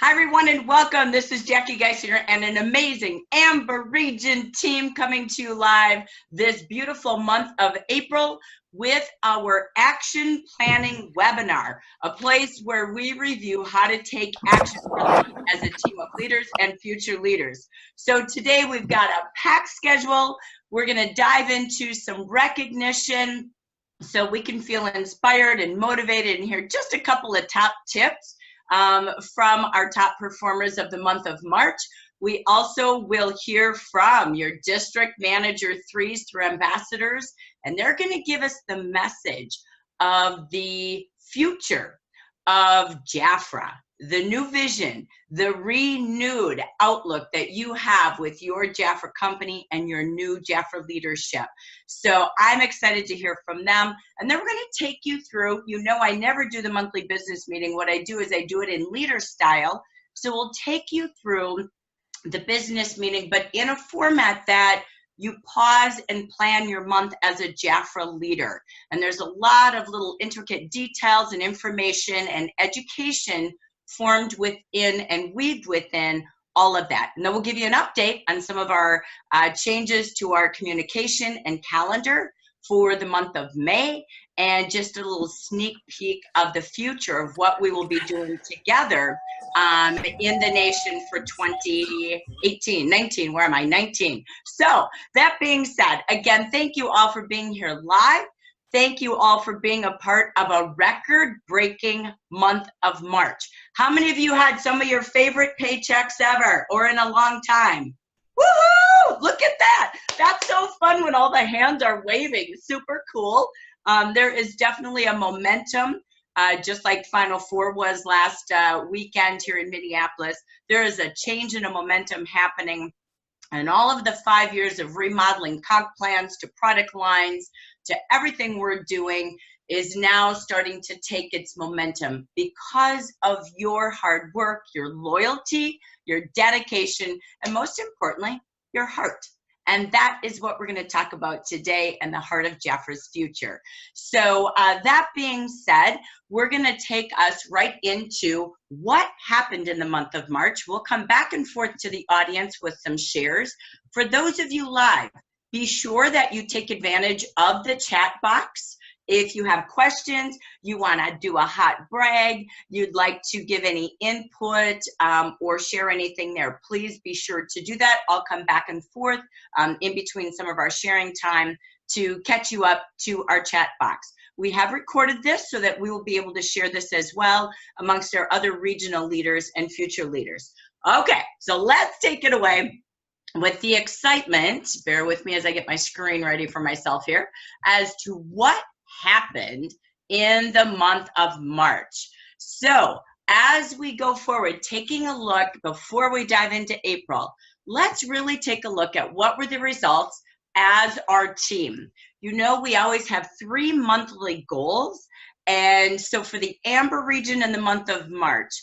Hi, everyone, and welcome. This is Jackie Geisinger and an amazing Amber Region team coming to you live this beautiful month of April with our action planning webinar, a place where we review how to take action as a team of leaders and future leaders. So today we've got a packed schedule. We're going to dive into some recognition so we can feel inspired and motivated and hear just a couple of top tips from our top performers of the month of March. We also will hear from your district manager threes through ambassadors, and they're going to give us the message of the future of Jafra, the new vision, the renewed outlook that you have with your Jafra company and your new Jafra leadership. So I'm excited to hear from them. And then we're going to take you through, you know, I never do the monthly business meeting. What I do is I do it in leader style. So we'll take you through the business meeting, but in a format that you pause and plan your month as a Jafra leader. And there's a lot of little intricate details and information and education formed within and weaved within all of that. And then we'll give you an update on some of our changes to our communication and calendar for the month of May, and just a little sneak peek of the future of what we will be doing together in the nation for 19. Where am I? 19. So that being said, again, thank you all for being here live. Thank you all for being a part of a record-breaking month of March. How many of you had some of your favorite paychecks ever or in a long time? Woohoo! Look at that. That's so fun when all the hands are waving. Super cool. There is definitely a momentum, just like Final Four was last weekend here in Minneapolis. There is a change and a momentum happening. And all of the 5 years of remodeling comp plans to product lines to everything we're doing is now starting to take its momentum because of your hard work, your loyalty, your dedication, and most importantly, your heart. And that is what we're going to talk about today and the heart of Jafra's future. So that being said, we're going to take us right into what happened in the month of March. We'll come back and forth to the audience with some shares. For those of you live, be sure that you take advantage of the chat box. If you have questions, you want to do a hot brag, you'd like to give any input or share anything there, please be sure to do that. I'll come back and forth in between some of our sharing time to catch you up to our chat box. We have recorded this so that we will be able to share this as well amongst our other regional leaders and future leaders. Okay, so let's take it away with the excitement. Bear with me as I get my screen ready for myself here as to what happened in the month of March. So as we go forward, taking a look before we dive into April, let's really take a look at what were the results as our team. You know, we always have 3 monthly goals. And so for the Amber region in the month of March,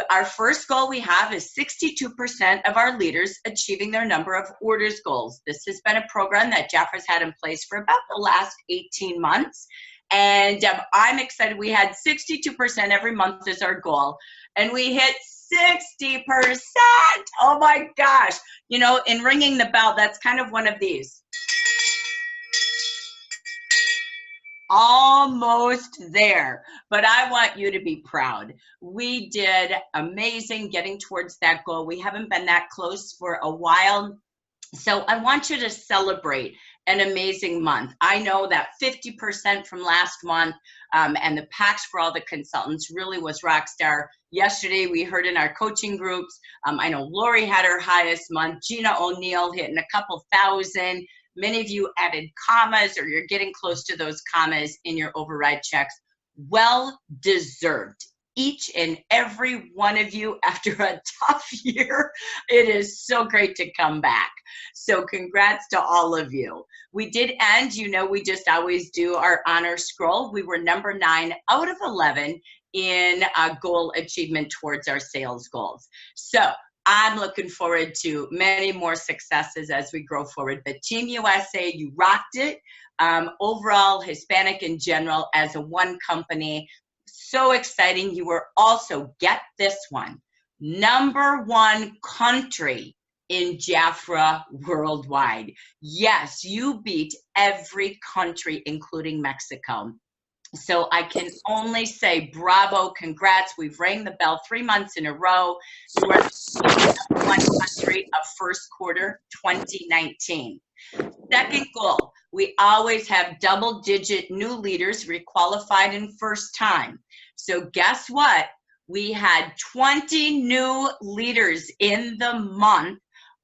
our first goal we have is 62% of our leaders achieving their number of orders goals. This has been a program that Jafra's had in place for about the last 18 months. And I'm excited. We had 62% every month as our goal. And we hit 60%. Oh my gosh. You know, in ringing the bell, that's kind of one of these. Almost there, but I want you to be proud. We did amazing getting towards that goal. We haven't been that close for a while. So I want you to celebrate an amazing month. I know that 50% from last month and the packs for all the consultants really was rock star. Yesterday, we heard in our coaching groups, I know Lori had her highest month, Gina O'Neill hitting a couple thousand. Many of you added commas or you're getting close to those commas in your override checks. Well deserved. Each and every one of you after a tough year. It is so great to come back. So congrats to all of you. We did end, you know, we just always do our honor scroll. We were number 9 out of 11 in goal achievement towards our sales goals. So I'm looking forward to many more successes as we grow forward. But Team USA, you rocked it. Overall, Hispanic in general, as a one company, so exciting. You were also, get this one, #1 country in Jafra worldwide. Yes, you beat every country, including Mexico. So I can only say bravo, congrats. We've rang the bell 3 months in a row. You are the #1 country of first quarter 2019. Second goal, we always have double-digit new leaders requalified in first time. So guess what? We had 20 new leaders in the month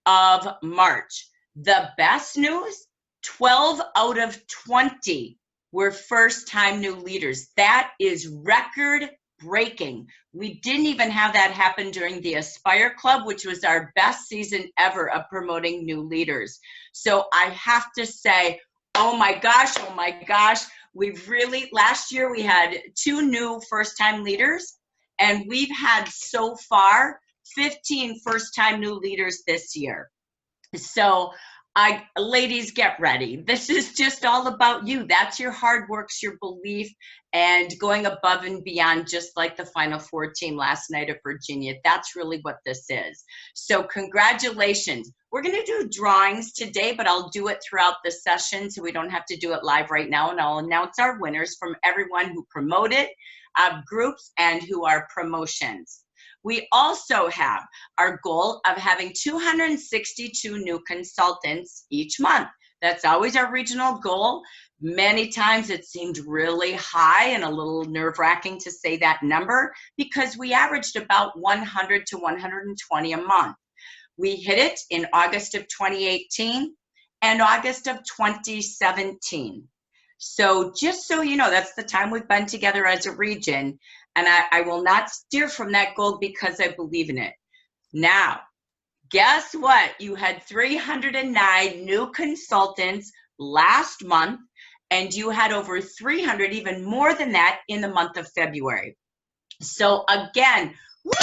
of March. The best news, 12 out of 20 were first-time new leaders. That is record-breaking. We didn't even have that happen during the Aspire Club, which was our best season ever of promoting new leaders. So I have to say, oh my gosh, we've really, last year we had 2 new first-time leaders, and we've had so far 15 first-time new leaders this year. So ladies, get ready. This is just all about you. That's your hard works, your belief, and going above and beyond, just like the Final Four team last night at Virginia. That's really what this is. So congratulations. We're going to do drawings today, but I'll do it throughout the session so we don't have to do it live right now. And I'll announce our winners from everyone who promoted, groups, and who are promotions. We also have our goal of having 262 new consultants each month. That's always our regional goal. Many times it seemed really high and a little nerve-wracking to say that number because we averaged about 100 to 120 a month. We hit it in August of 2018 and August of 2017. So just so you know, that's the time we've been together as a region, and I will not steer from that goal because I believe in it. Now, guess what? You had 309 new consultants last month, and you had over 300, even more than that, in the month of February. So again, woo!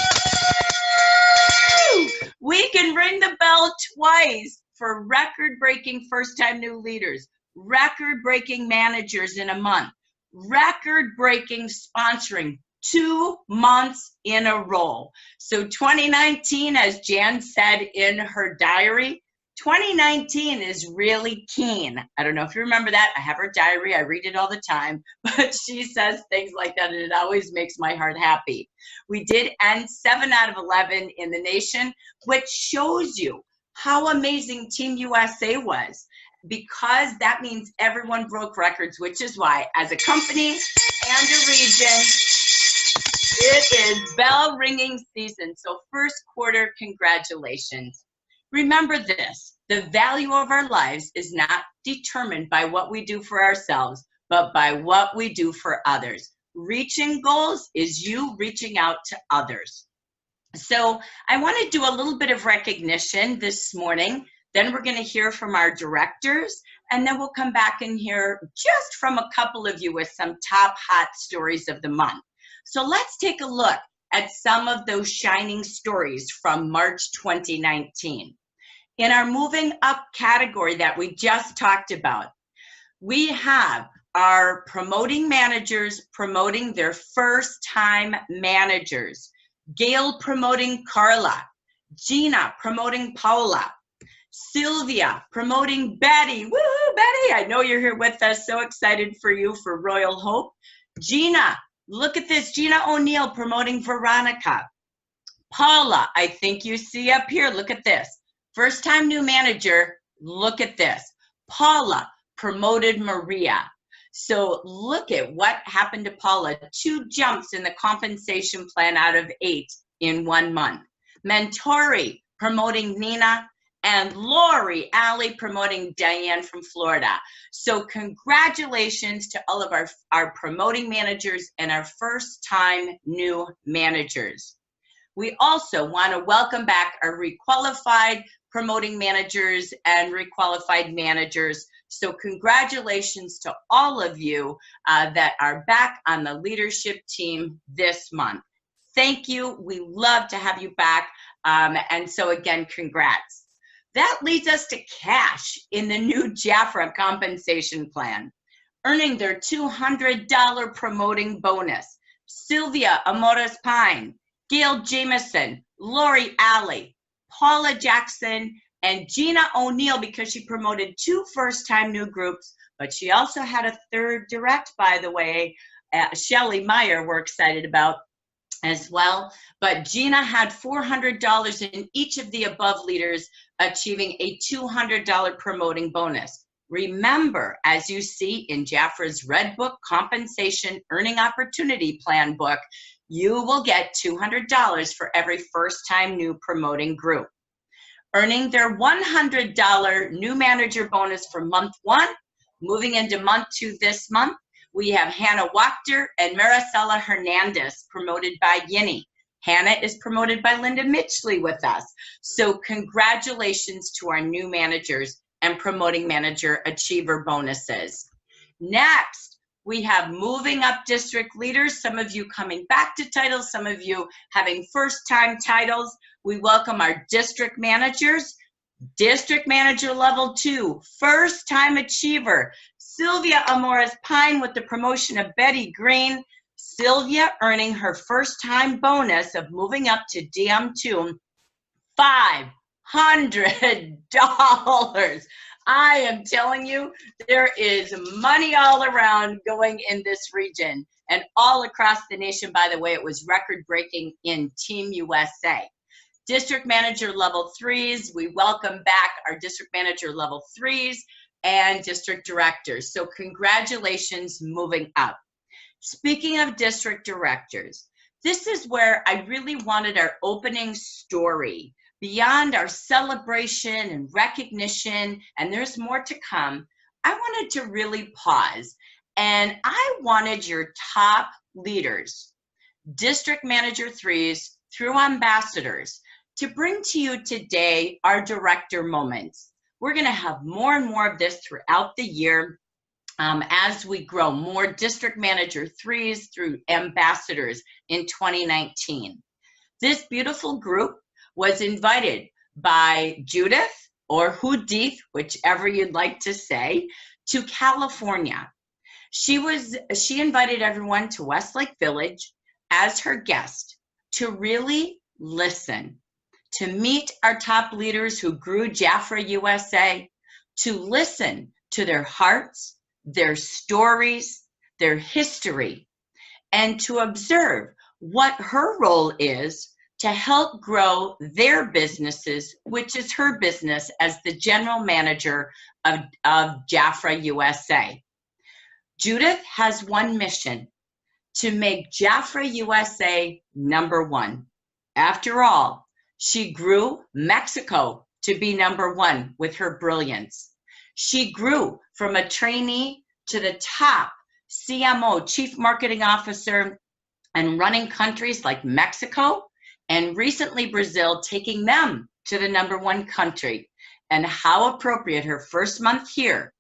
We can ring the bell twice for record-breaking first-time new leaders, record-breaking managers in a month, record-breaking sponsoring 2 months in a row. So 2019, as Jan said in her diary, 2019 is really keen. I don't know if you remember that. I have her diary. I read it all the time. But she says things like that, and it always makes my heart happy. We did end 7 out of 11 in the nation, which shows you how amazing Team USA was, because that means everyone broke records, which is why, as a company and a region, it is bell ringing season. So first quarter, congratulations. Remember this, the value of our lives is not determined by what we do for ourselves, but by what we do for others. Reaching goals is you reaching out to others. So I want to do a little bit of recognition this morning. Then we're going to hear from our directors, and then we'll come back and hear just from a couple of you with some top hot stories of the month. So let's take a look at some of those shining stories from March 2019. In our moving up category that we just talked about, we have our promoting managers promoting their first-time managers. Gail promoting Carla, Gina promoting Paula, Sylvia promoting Betty. Woohoo, Betty, I know you're here with us. So excited for you for Royal Hope. Gina, look at this. Gina O'Neill promoting Veronica. Paula, I think you see up here, look at this. First time new manager, look at this. Paula promoted Maria. So look at what happened to Paula. 2 jumps in the compensation plan out of 8 in 1 month. Mentori promoting Nina, and Lori Alley promoting Diane from Florida. So congratulations to all of our promoting managers and our first time new managers. We also want to welcome back our requalified promoting managers and requalified managers. So congratulations to all of you that are back on the leadership team this month. Thank you. We love to have you back. And so again, congrats. That leads us to cash in the new Jafra compensation plan. Earning their $200 promoting bonus. Sylvia Amores Pine, Gail Jameson, Lori Alley, Paula Jackson, and Gina O'Neill, because she promoted 2 first-time new groups, but she also had a 3rd direct, by the way, Shelly Meyer we're excited about as well. But Gina had $400 in each of the above leaders, achieving a $200 promoting bonus. Remember, as you see in Jafra's Red Book Compensation Earning Opportunity Plan book, you will get $200 for every first-time new promoting group. Earning their $100 new manager bonus for month 1, moving into month 2 this month, we have Hannah Wachter and Maricela Hernandez promoted by Yinny. Hannah is promoted by Linda Mitchley with us. So congratulations to our new managers and promoting manager achiever bonuses. Next, we have moving up district leaders, some of you coming back to titles, some of you having first-time titles. We welcome our district managers. District Manager Level 2, first-time achiever, Sylvia Amores Pine with the promotion of Betty Green. Sylvia earning her first-time bonus of moving up to DM2, $500. I am telling you, there is money all around going in this region and all across the nation. By the way, it was record-breaking in Team USA. District Manager Level 3s, we welcome back our District Manager Level 3s and District Directors. So congratulations, moving up. Speaking of District Directors, this is where I really wanted our opening story. Beyond our celebration and recognition, and there's more to come, I wanted to really pause, and I wanted your top leaders, District Manager 3s through ambassadors, to bring to you today our director moments. We're going to have more and more of this throughout the year as we grow more District Manager 3s through ambassadors in 2019. This beautiful group was invited by Judith or Judith, whichever you'd like to say, to California. She invited everyone to Westlake Village as her guest to really listen, to meet our top leaders who grew Jafra USA, to listen to their hearts, their stories, their history, and to observe what her role is to help grow their businesses, which is her business as the general manager of Jafra USA. Judith has one mission: to make Jafra USA #1. After all, she grew Mexico to be #1 with her brilliance. She grew from a trainee to the top CMO, Chief Marketing Officer, and running countries like Mexico and recently Brazil, taking them to the #1 country. And how appropriate, her first month here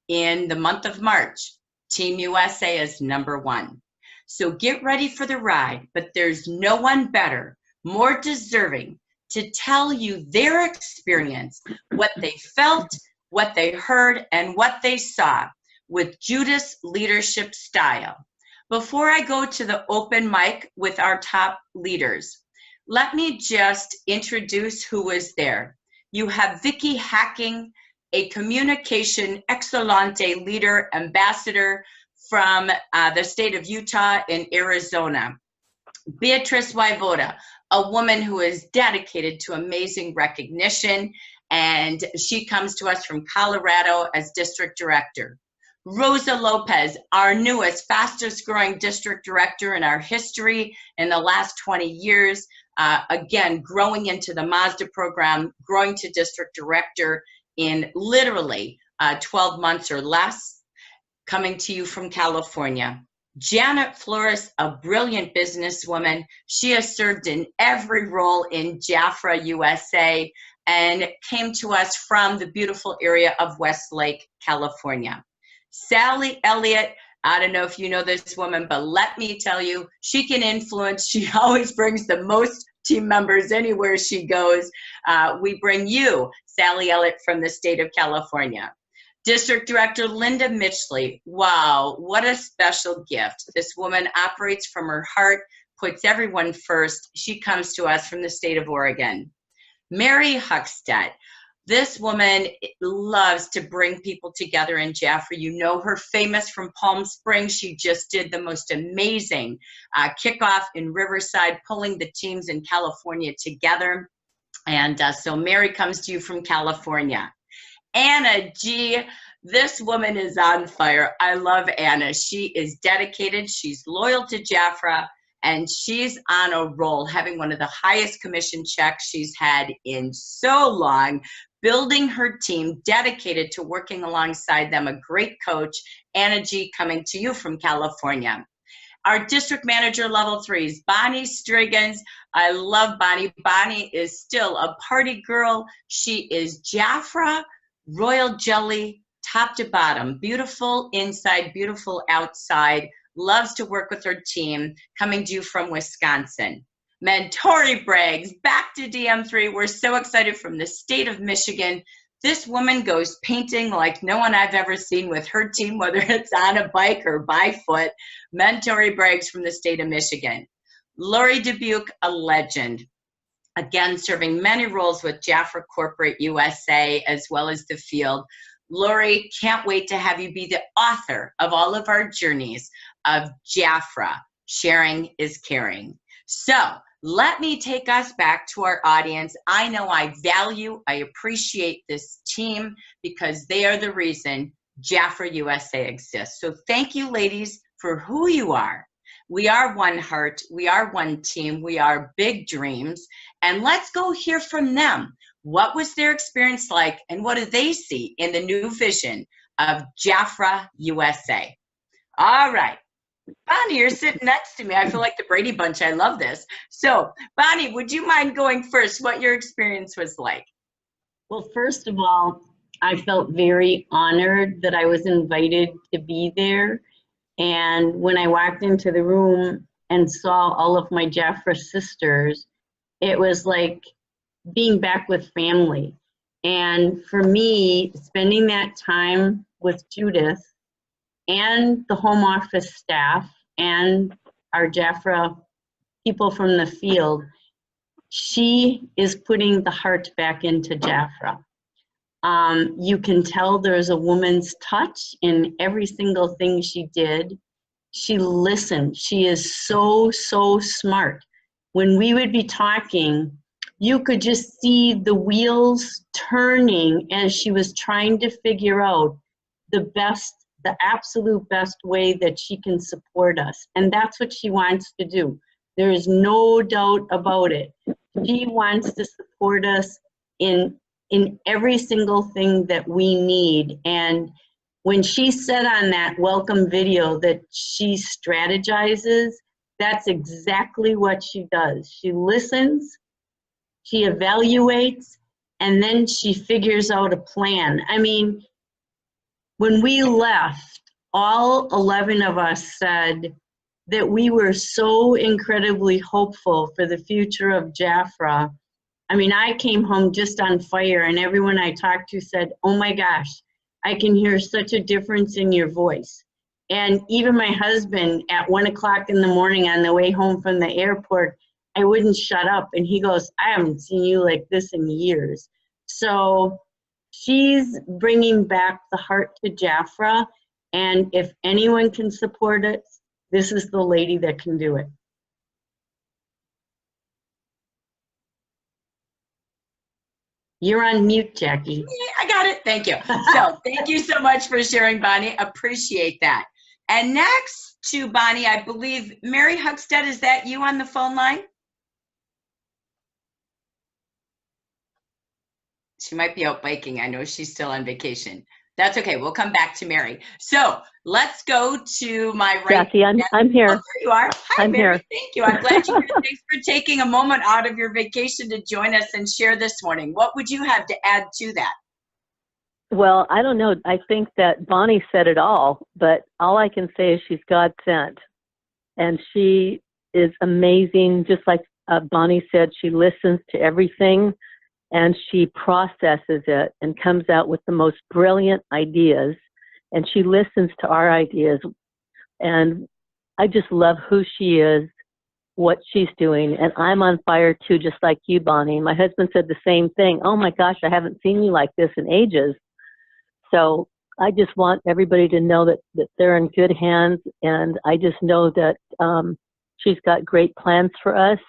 in the month of March, Team USA is #1. So get ready for the ride, but there's no one better, more deserving to tell you their experience, what they felt, what they heard, and what they saw with Judith's leadership style. Before I go to the open mic with our top leaders, let me just introduce who was there. You have Vicki Hacking, a communication excellente leader ambassador from the state of Utah and Arizona. Beatrice Waivoda, a woman who is dedicated to amazing recognition, and she comes to us from Colorado as district director. Rosa Lopez, our newest, fastest growing district director in our history in the last 20 years, again, growing into the Mazda program, growing to district director in literally 12 months or less, coming to you from California. Janet Flores, a brilliant businesswoman. She has served in every role in Jafra USA and came to us from the beautiful area of Westlake, California. Sally Elliott, I don't know if you know this woman, but let me tell you, she can influence. She always brings the most team members anywhere she goes. We bring you, Sally Elliott, from the state of California. District Director Linda Mitchley. Wow, what a special gift. This woman operates from her heart, puts everyone first. She comes to us from the state of Oregon. Mary Huckstedt. This woman loves to bring people together in Jaffrey. You know her, famous from Palm Springs. She just did the most amazing kickoff in Riverside, pulling the teams in California together. And so Mary comes to you from California. Anna G. This woman is on fire. I love Anna. She is dedicated. She's loyal to Jaffra. And she's on a roll, having one of the highest commission checks she's had in so long, building her team, dedicated to working alongside them, a great coach. Anna G. coming to you from California. Our district manager level 3s, Bonnie Striggins. I love Bonnie. Bonnie is still a party girl. She is Jaffra, royal jelly, top to bottom, beautiful inside, beautiful outside. Loves to work with her team, coming to you from Wisconsin. Mentori Braggs, back to DM3. We're so excited, from the state of Michigan. This woman goes painting like no one I've ever seen with her team, whether it's on a bike or by foot. Mentori Braggs from the state of Michigan. Lori Dubuque, a legend. Again, serving many roles with Jaffra Corporate USA as well as the field. Lori, can't wait to have you be the author of all of our journeys of Jaffra. Sharing is caring. So let me take us back to our audience. I know I appreciate this team, because they are the reason Jaffra USA exists. So thank you, ladies, for who you are. We are one heart. We are one team. We are big dreams. And let's go hear from them. What was their experience like, and what do they see in the new vision of Jaffra USA? All right. Bonnie, you're sitting next to me. I feel like the Brady Bunch. I love this. So, Bonnie, would you mind going first, what your experience was like? Well, first of all, I felt very honored that I was invited to be there. And when I walked into the room and saw all of my Jaffra sisters, it was like being back with family. And for me, spending that time with Judith and the home office staff and our Jaffra people from the field, she is putting the heart back into Jaffra. You can tell there's a woman's touch in every single thing she did. She listened. She is so, so smart. When we would be talking, you could just see the wheels turning as she was trying to figure out the absolute best way that she can support us. And that's what she wants to do. There is no doubt about it. She wants to support us in every single thing that we need. And when she said on that welcome video that she strategizes, that's exactly what she does. She listens, she evaluates, and then she figures out a plan. I mean, when we left, all 11 of us said that we were so incredibly hopeful for the future of Jaffra. I mean, I came home just on fire, and everyone I talked to said, oh my gosh, I can hear such a difference in your voice. And even my husband, at 1 o'clock in the morning on the way home from the airport, I wouldn't shut up. And he goes, I haven't seen you like this in years. So she's bringing back the heart to Jaffra. And if anyone can support it, this is the lady that can do it. You're on mute, Jackie. I got it. Thank you. So thank you so much for sharing, Bonnie. Appreciate that. And next to Bonnie, I believe, Mary Huckstedt, is that you on the phone line? She might be out biking. I know she's still on vacation. That's okay. We'll come back to Mary. So let's go to my right. Jackie, I'm here. Oh, there you are. Hi, I'm Mary. here. Thank you. I'm glad you're here. Thanks for taking a moment out of your vacation to join us and share this morning. What would you have to add to that? Well, I don't know. I think that Bonnie said it all, but all I can say is she's God sent. And she is amazing. Just like Bonnie said, she listens to everything and she processes it and comes out with the most brilliant ideas. And she listens to our ideas. And I just love who she is. what she's doing. And I'm on fire too, just like you, Bonnie. My husband said the same thing. Oh my gosh, I haven't seen you like this in ages. So I just want everybody to know that they're in good hands. And I just know that she's got great plans for us,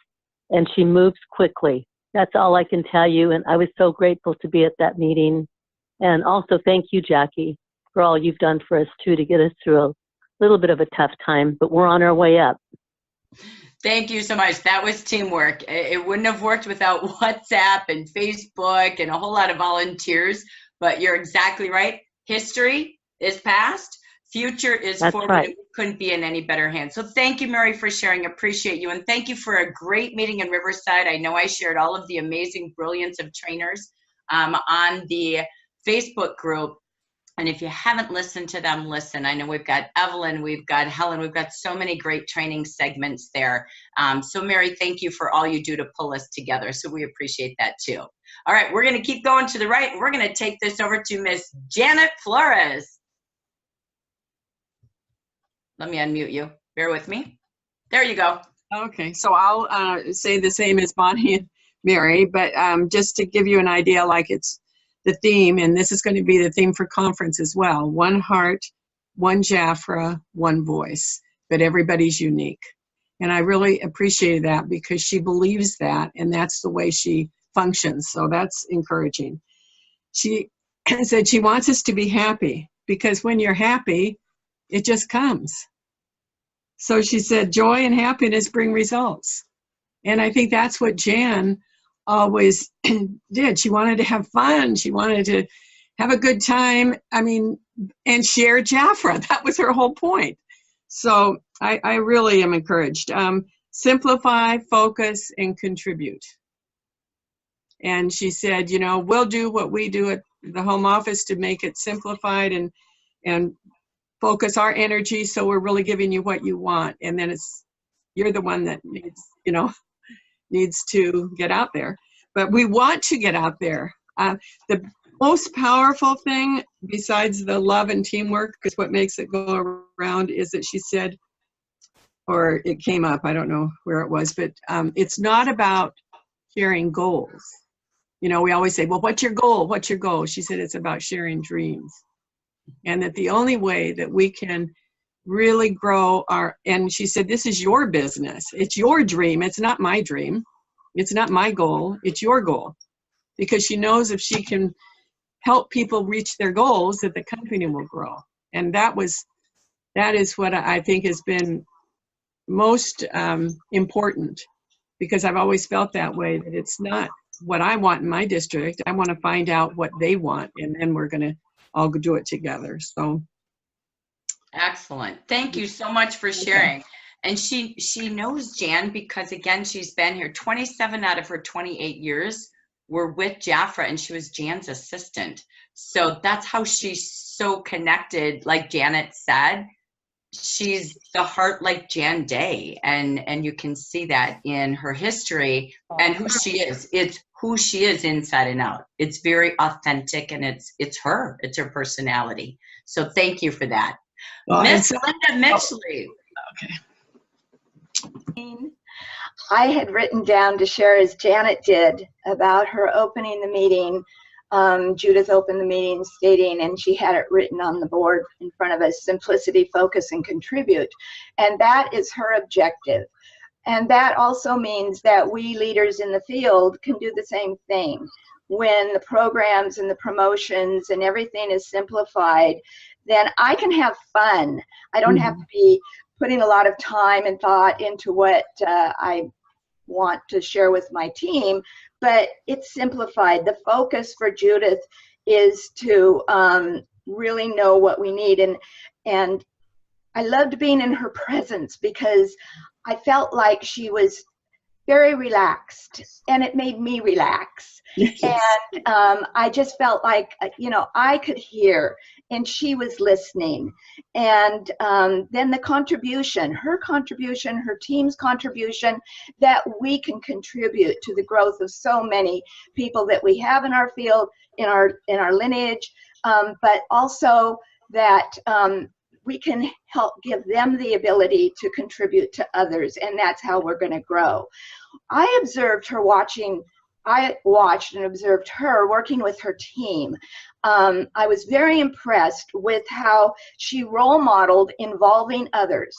and she moves quickly. That's all I can tell you. And I was so grateful to be at that meeting. And also thank you, Jackie, for all you've done for us too, to get us through a little bit of a tough time, but we're on our way up. Thank you so much. That was teamwork. It wouldn't have worked without WhatsApp and Facebook and a whole lot of volunteers, but you're exactly right. History is past. Future is That's forward. right. We couldn't be in any better hands. So thank you, Mary, for sharing. Appreciate you. And thank you for a great meeting in Riverside. I know I shared all of the amazing brilliance of trainers on the Facebook group. And if you haven't listened to them, listen. I know we've got Evelyn, we've got Helen, we've got so many great training segments there. So Mary, thank you for all you do to pull us together. So we appreciate that too. All right, we're going to keep going to the right. We're going to take this over to Miss Janet Flores. Let me unmute you. Bear with me. There you go. Okay, so I'll say the same as Bonnie and Mary, but just to give you an idea, like it's the theme, and this is going to be the theme for conference as well. One heart, one Jafra, one voice, but everybody's unique. And I really appreciated that because she believes that, and that's the way she functions. So that's encouraging. She said she wants us to be happy because when you're happy, it just comes. So she said, joy and happiness bring results. And I think that's what Jan always did. She wanted to have fun. She wanted to have a good time. I mean, and share Jafra. That was her whole point. So I really am encouraged. Simplify, focus, and contribute. And she said, you know, we'll do what we do at the home office to make it simplified and focus our energy, so we're really giving you what you want. And then you're the one that needs to get out there. But we want to get out there. The most powerful thing, besides the love and teamwork, is what makes it go around, is that she said, or it came up, I don't know where it was, but it's not about sharing goals. You know, we always say, well, what's your goal? What's your goal? She said it's about sharing dreams. And that the only way that we can really grow and she said, this is your business. It's your dream. It's not my dream. It's not my goal. It's your goal. Because she knows if she can help people reach their goals, that the company will grow. And that is what I think has been most important, because I've always felt that way, that it's not what I want in my district. I want to find out what they want, and then we're going to all do it together. So excellent. Thank you so much for sharing. And she knows Jan because, again, she's been here 27 out of her 28 years were with Jafra, and she was Jan's assistant. So that's how she's so connected. Like Janet said, she's the heart like Jan Day, and you can see that in her history and who she is. It's who she is inside and out. It's very authentic, and it's her personality. So thank you for that. well, Miss Linda Mitchley. okay. I had written down to share, as Janet did, about her opening the meeting. Judith opened the meeting stating, and she had it written on the board in front of us, simplicity, focus, and contribute. And that is her objective. And that also means that we leaders in the field can do the same thing. When the programs and the promotions and everything is simplified, then I can have fun. I don't have to be putting a lot of time and thought into what I want to share with my team, but it's simplified. The focus for Judith is to really know what we need. And I loved being in her presence because I felt like she was very relaxed, and it made me relax. Yes. And I just felt like, I could hear, and she was listening. And then the contribution, her team's contribution, that we can contribute to the growth of so many people that we have in our field, in our lineage, but also that we can help give them the ability to contribute to others, and that's how we're going to grow. I watched and observed her working with her team. I was very impressed with how she role modeled involving others.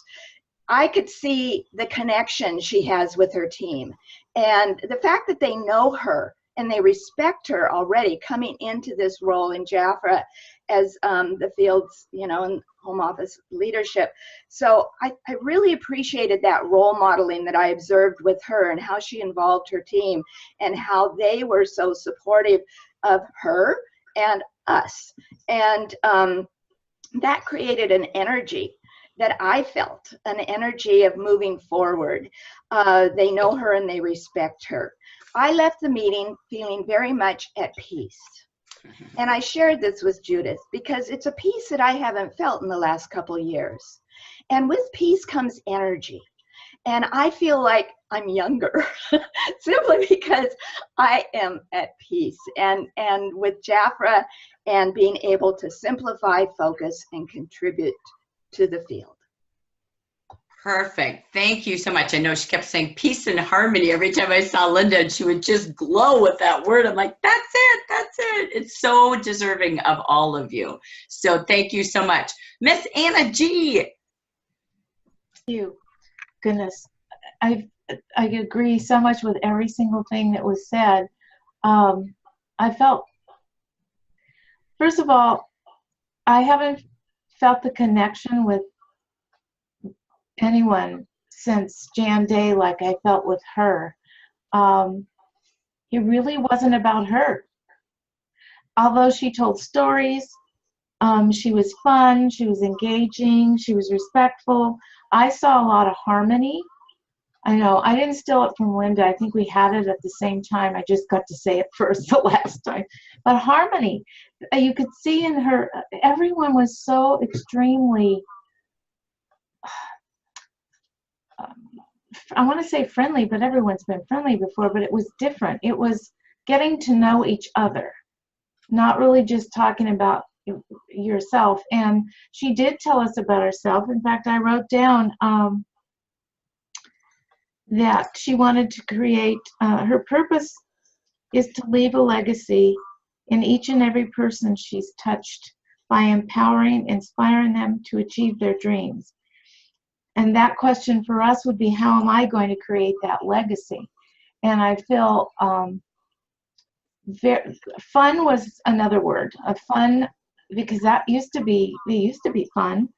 I could see the connection she has with her team, and the fact that they know her and they respect her already coming into this role in Jafra as the field's, and home office leadership. So I really appreciated that role modeling that I observed with her and how she involved her team and how they were so supportive of her and us. And that created an energy that I felt, an energy of moving forward. They know her and they respect her. I left the meeting feeling very much at peace. And I shared this with Judith because it's a peace that I haven't felt in the last couple of years. And with peace comes energy. And I feel like I'm younger simply because I am at peace. And with Jafra and being able to simplify, focus, and contribute to the field. Perfect. Thank you so much. I know she kept saying peace and harmony every time I saw Linda, and she would just glow with that word. I'm like, that's it. That's it. It's so deserving of all of you. So thank you so much. Miss Anna G. Thank you. Goodness, I agree so much with every single thing that was said. I felt, first of all, I haven't felt the connection with anyone since Jan Day like I felt with her. It really wasn't about her. Although she told stories, she was fun, she was engaging, she was respectful. I saw a lot of harmony. I know, I didn't steal it from Linda. I think we had it at the same time. I just got to say it first the last time. But harmony, you could see in her, everyone was so extremely, I want to say friendly, but everyone's been friendly before, but it was different. It was getting to know each other, not really just talking about yourself. And she did tell us about herself. In fact, I wrote down that she wanted to create, her purpose is to leave a legacy in each and every person she's touched by empowering, inspiring them to achieve their dreams. And that question for us would be, how am I going to create that legacy? And I feel fun was another word, fun, because that used to be fun.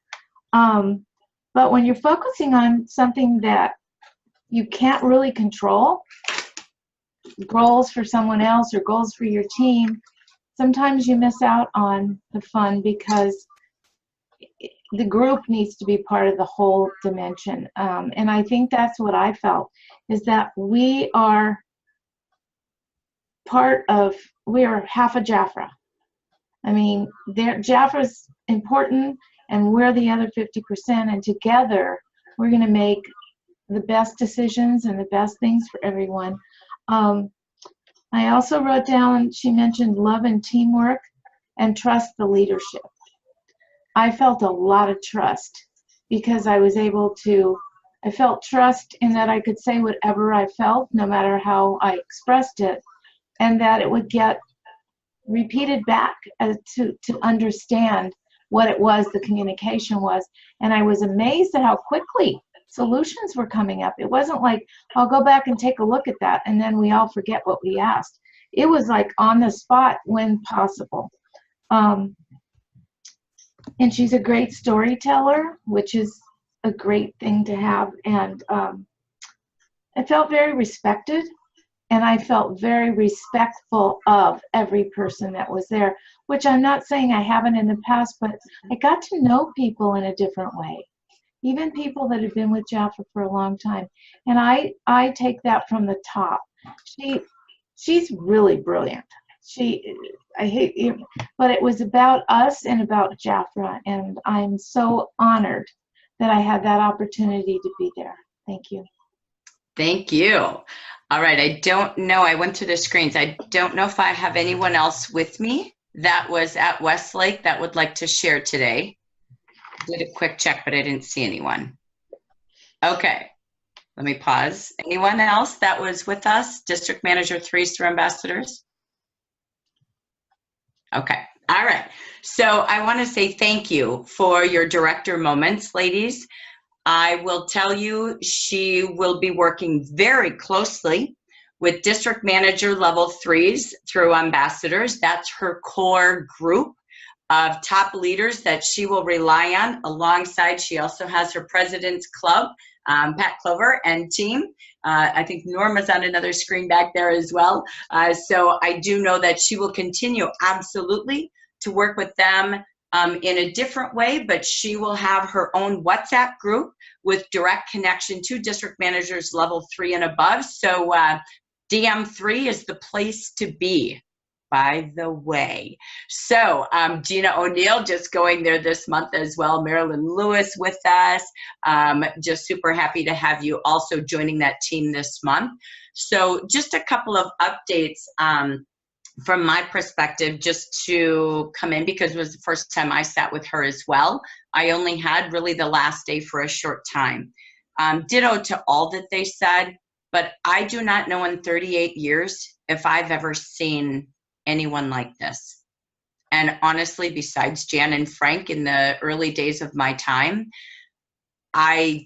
But when you're focusing on something that you can't really control, goals for someone else or goals for your team, sometimes you miss out on the fun because the group needs to be part of the whole dimension. And I think that's what I felt, is that we are half of Jafra. I mean, Jafra's important and we're the other 50%, and together we're going to make the best decisions and the best things for everyone. I also wrote down, she mentioned love and teamwork and trust the leadership. I felt a lot of trust because I felt trust in that I could say whatever I felt, no matter how I expressed it, and that it would get repeated back to understand what it was, the communication was. And I was amazed at how quickly solutions were coming up. It wasn't like, I'll go back and take a look at that, and then we all forget what we asked. It was like on the spot when possible. And she's a great storyteller, which is a great thing to have. And I felt very respected, and I felt very respectful of every person that was there, which I'm not saying I haven't in the past, but I got to know people in a different way, even people that have been with Jafra for a long time. And I take that from the top. She's really brilliant. But it was about us and about Jafra, and I'm so honored that I had that opportunity to be there. Thank you. Thank you. All right, I don't know, I went to the screens. I don't know if I have anyone else with me that was at Westlake that would like to share today. Did a quick check, but I didn't see anyone. Okay, let me pause. Anyone else that was with us? District Manager 3s through ambassadors? Okay, all right. So I want to say thank you for your director moments, ladies. I will tell you, she will be working very closely with District Manager level 3s through ambassadors. That's her core group of top leaders that she will rely on. Alongside, she also has her President's Club, Pat Clover and team. I think Norma's on another screen back there as well. So I do know that she will continue absolutely to work with them in a different way, but she will have her own WhatsApp group with direct connection to district managers level 3 and above. So DM3 is the place to be, by the way. So Gina O'Neill just going there this month as well. Marilyn Lewis with us. Just super happy to have you also joining that team this month. So just a couple of updates from my perspective, just to come in, because it was the first time I sat with her as well. I only had really the last day for a short time. Ditto to all that they said, but I do not know in 38 years if I've ever seen anyone like this. And honestly, besides Jan and Frank in the early days of my time, I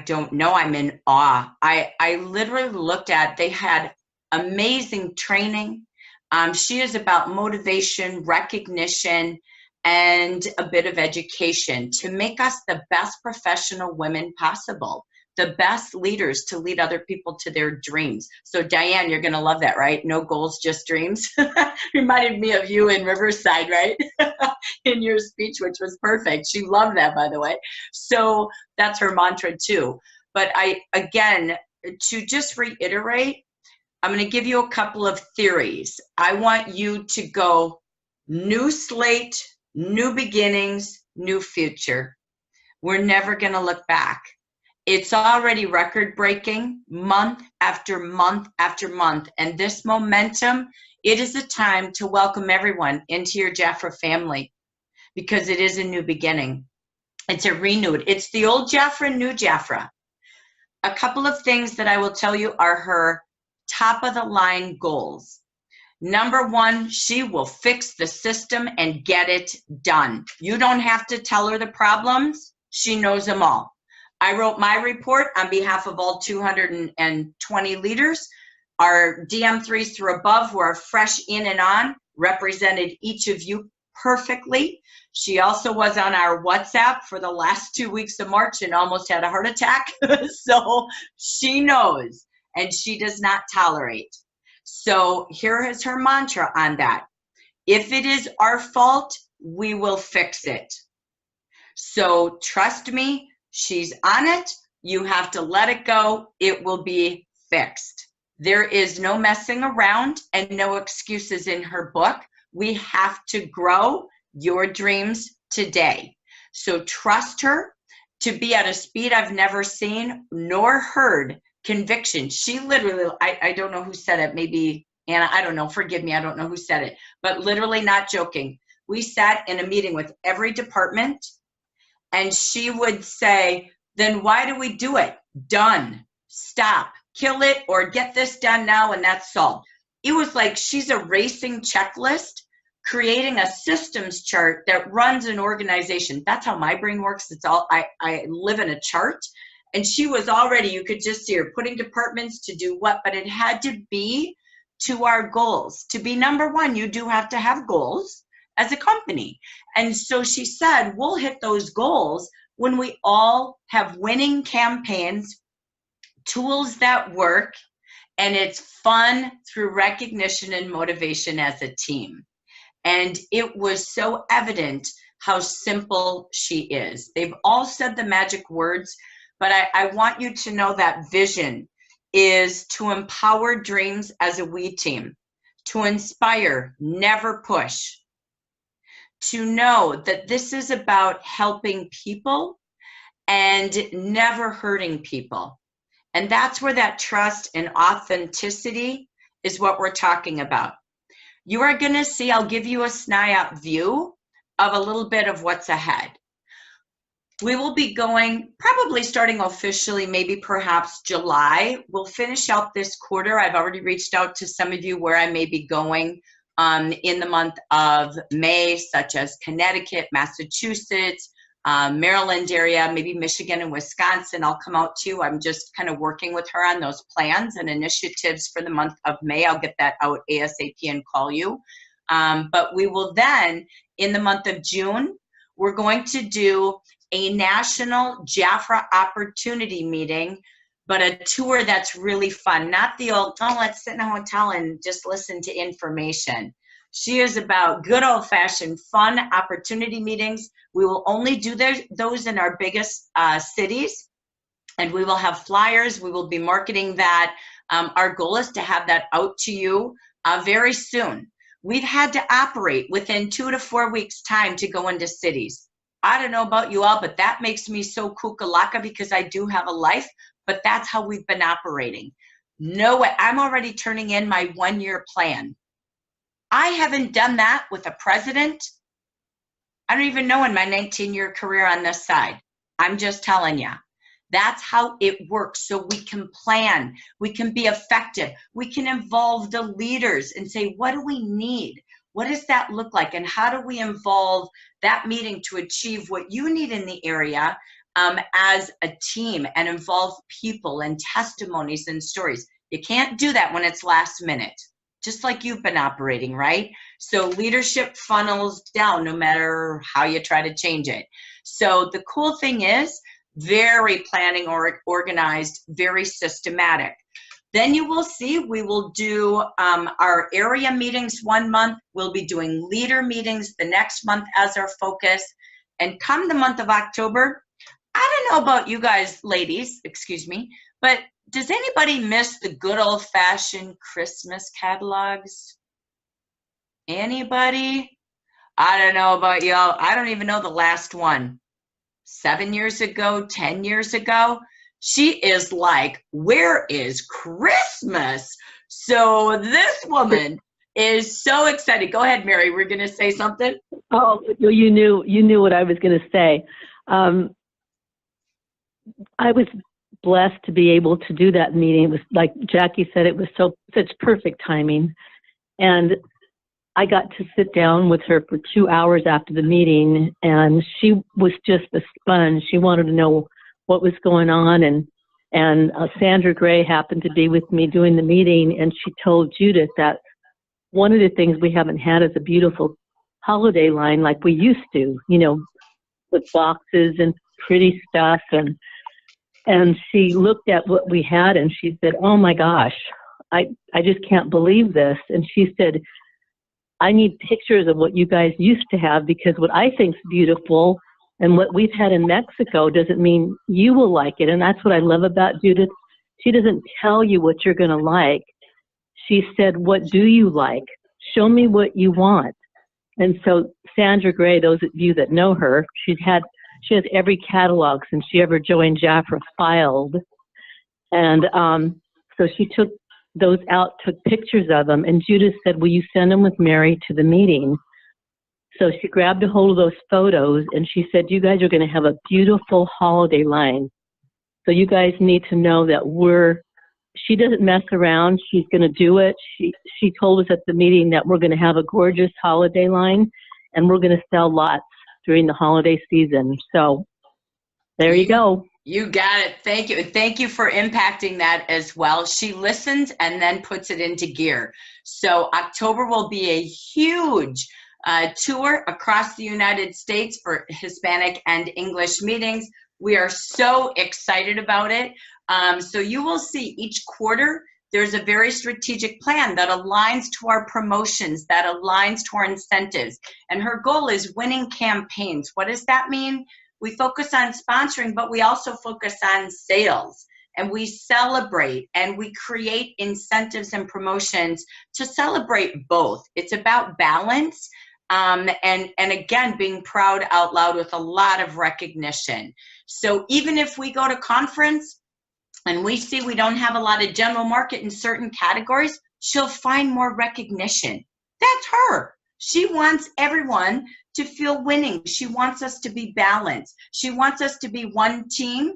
don't know. I'm in awe. I literally looked at, they had amazing training. She is about motivation, recognition, and a bit of education to make us the best professional women possible, the best leaders to lead other people to their dreams. So Diane, you're gonna love that, right? No goals, just dreams. Reminded me of you in Riverside, right? In your speech, which was perfect. She loved that, by the way. So that's her mantra too. But again, to just reiterate, I'm going to give you a couple of theories. I want you to go new slate, new beginnings, new future. We're never going to look back. It's already record-breaking month after month after month. And this momentum, it is a time to welcome everyone into your Jafra family, because it is a new beginning. It's a renewed. It's the old Jafra, new Jafra. A couple of things that I will tell you are her top of the line goals. Number one, she will fix the system and get it done. You don't have to tell her the problems. She knows them all. I wrote my report on behalf of all 220 leaders. Our DM3s through above, who are fresh in and on, represented each of you perfectly. She also was on our WhatsApp for the last 2 weeks of March and almost had a heart attack. So she knows. And she does not tolerate. So here is her mantra on that. If it is our fault, we will fix it. So trust me, she's on it. You have to let it go. It will be fixed. There is no messing around and no excuses in her book. We have to grow your dreams today. So trust her to be at a speed I've never seen nor heard. Conviction. She literally, I don't know who said it, maybe Anna, I don't know, forgive me, I don't know who said it, but literally not joking. We sat in a meeting with every department and she would say, then why do we do it? Done. Stop. Kill it or get this done now and that's solved. It was like she's a racing checklist, creating a systems chart that runs an organization. That's how my brain works. It's all, I live in a chart. And she was already, you could just see her putting departments to do what, but it had to be to our goals. To be number one, you do have to have goals as a company. And so she said, we'll hit those goals when we all have winning campaigns, tools that work, and it's fun through recognition and motivation as a team. And it was so evident how simple she is. They've all said the magic words, but I want you to know that vision is to empower dreams as a we team, to inspire, never push, to know that this is about helping people and never hurting people. And that's where that trust and authenticity is what we're talking about. You are going to see, I'll give you a SNIOP view of a little bit of what's ahead. We will be going probably starting officially, maybe perhaps July. We'll finish out this quarter. I've already reached out to some of you where I may be going in the month of May, such as Connecticut, Massachusetts, Maryland area, maybe Michigan and Wisconsin. I'll come out to you. I'm just kind of working with her on those plans and initiatives for the month of May. I'll get that out ASAP and call you. But we will then, in the month of June, we're going to do a national Jafra opportunity meeting, but a tour that's really fun. Not the old, oh, let's sit in a hotel and just listen to information. She is about good old-fashioned fun opportunity meetings. We will only do those in our biggest cities, and we will have flyers. We will be marketing that. Our goal is to have that out to you very soon. We've had to operate within 2 to 4 weeks' time to go into cities. I don't know about you all, but that makes me so kukalaka because I do have a life, but that's how we've been operating. No way. I'm already turning in my 1-year plan. I haven't done that with a president. I don't even know in my 19-year career on this side. I'm just telling you. That's how it works. So we can plan, we can be effective, we can involve the leaders and say, what do we need? What does that look like? And how do we involve that meeting to achieve what you need in the area as a team, and involve people and testimonies and stories? You can't do that when it's last minute, just like you've been operating, right? So leadership funnels down no matter how you try to change it. So the cool thing is, very planning or organized, very systematic. Then you will see we will do our area meetings 1 month. We'll be doing leader meetings the next month as our focus. And come the month of October, I don't know about you guys, ladies, excuse me, but does anybody miss the good old-fashioned Christmas catalogs? Anybody? I don't know about y'all. I don't even know the last one. 7 years ago, 10 years ago. She is like, where is Christmas? So this woman is so excited. Go ahead, Mary. We're going to say something. Oh, you knew what I was going to say. I was blessed to be able to do that meeting. It was like Jackie said, it was such perfect timing. And I got to sit down with her for 2 hours after the meeting, and she was just a sponge. She wanted to know what was going on, and Sandra Gray happened to be with me doing the meeting, and she told Judith that one of the things we haven't had is a beautiful holiday line like we used to, you know, with boxes and pretty stuff, and she looked at what we had and she said, oh my gosh, I just can't believe this. And she said, I need pictures of what you guys used to have, because what I think is beautiful and what we've had in Mexico doesn't mean you will like it. And that's what I love about Judith. She doesn't tell you what you're going to like. She said, what do you like? Show me what you want. And so Sandra Gray, those of you that know her, she has every catalog since she ever joined Jafra filed. And so she took those out, took pictures of them, and Judith said, will you send them with Mary to the meeting? So she grabbed a hold of those photos and she said, you guys are going to have a beautiful holiday line. So you guys need to know that she doesn't mess around. She's going to do it. She told us at the meeting that we're going to have a gorgeous holiday line, and we're going to sell lots during the holiday season. So there you go. You got it. Thank you. Thank you for impacting that as well. She listens and then puts it into gear. So October will be a huge tour across the United States for Hispanic and English meetings. We are so excited about it. So you will see each quarter, there's a very strategic plan that aligns to our promotions, that aligns to our incentives. And her goal is winning campaigns. What does that mean? We focus on sponsoring, but we also focus on sales, and we celebrate and we create incentives and promotions to celebrate both. It's about balance and again, being proud out loud with a lot of recognition. So even if we go to conference and we see we don't have a lot of general market in certain categories, she'll find more recognition. That's her. She wants everyone to feel winning. She wants us to be balanced. She wants us to be one team.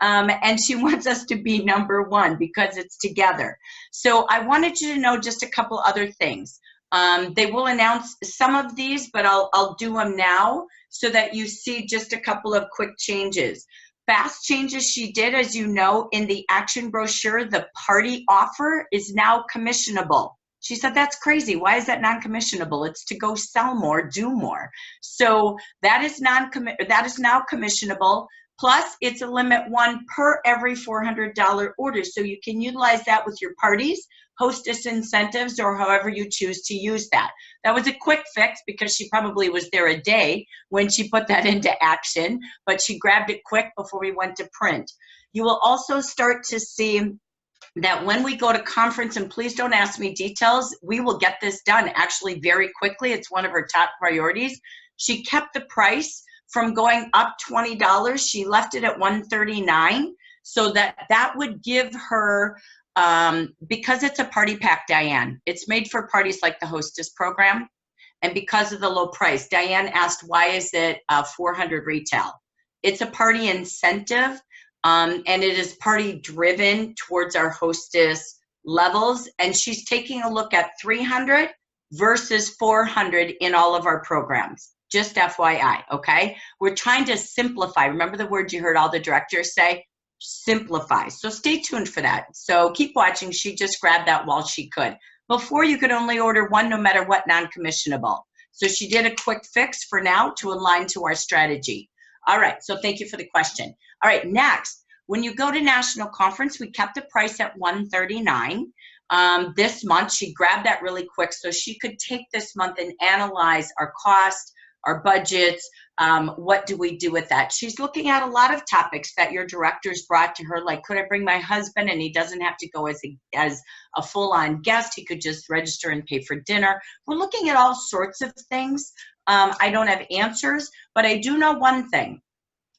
And she wants us to be number one because it's together. So I wanted you to know just a couple other things. They will announce some of these, but I'll do them now so that you see just a couple of quick changes. Fast changes she did, as you know, in the action brochure, the party offer is now commissionable. She said, that's crazy. Why is that non-commissionable? It's to go sell more, do more. So that is now commissionable. Plus, it's a limit 1 per every $400 order. So you can utilize that with your parties, hostess incentives, or however you choose to use that. That was a quick fix because she probably was there a day when she put that into action, but she grabbed it quick before we went to print. You will also start to see that when we go to conference, and please don't ask me details, we will get this done actually very quickly. It's one of her top priorities. She kept the price from going up $20. She left it at $139, so that would give her, because it's a party pack, Diane, it's made for parties like the Hostess program, and because of the low price, Diane asked, why is it $400 retail? It's a party incentive, and it is party driven towards our Hostess levels, and she's taking a look at $300 versus $400 in all of our programs. Just FYI, okay? We're trying to simplify. Remember the word you heard all the directors say? Simplify. So stay tuned for that. So keep watching. She just grabbed that while she could. Before, you could only order one no matter what, non-commissionable. So she did a quick fix for now to align to our strategy. All right, so thank you for the question. All right, next, when you go to national conference, we kept the price at $139. This month, she grabbed that really quick so she could take this month and analyze our cost, our budgets, what do we do with that? She's looking at a lot of topics that your directors brought to her, like, could I bring my husband and he doesn't have to go as a full-on guest, he could just register and pay for dinner. We're looking at all sorts of things. I don't have answers, but I do know one thing.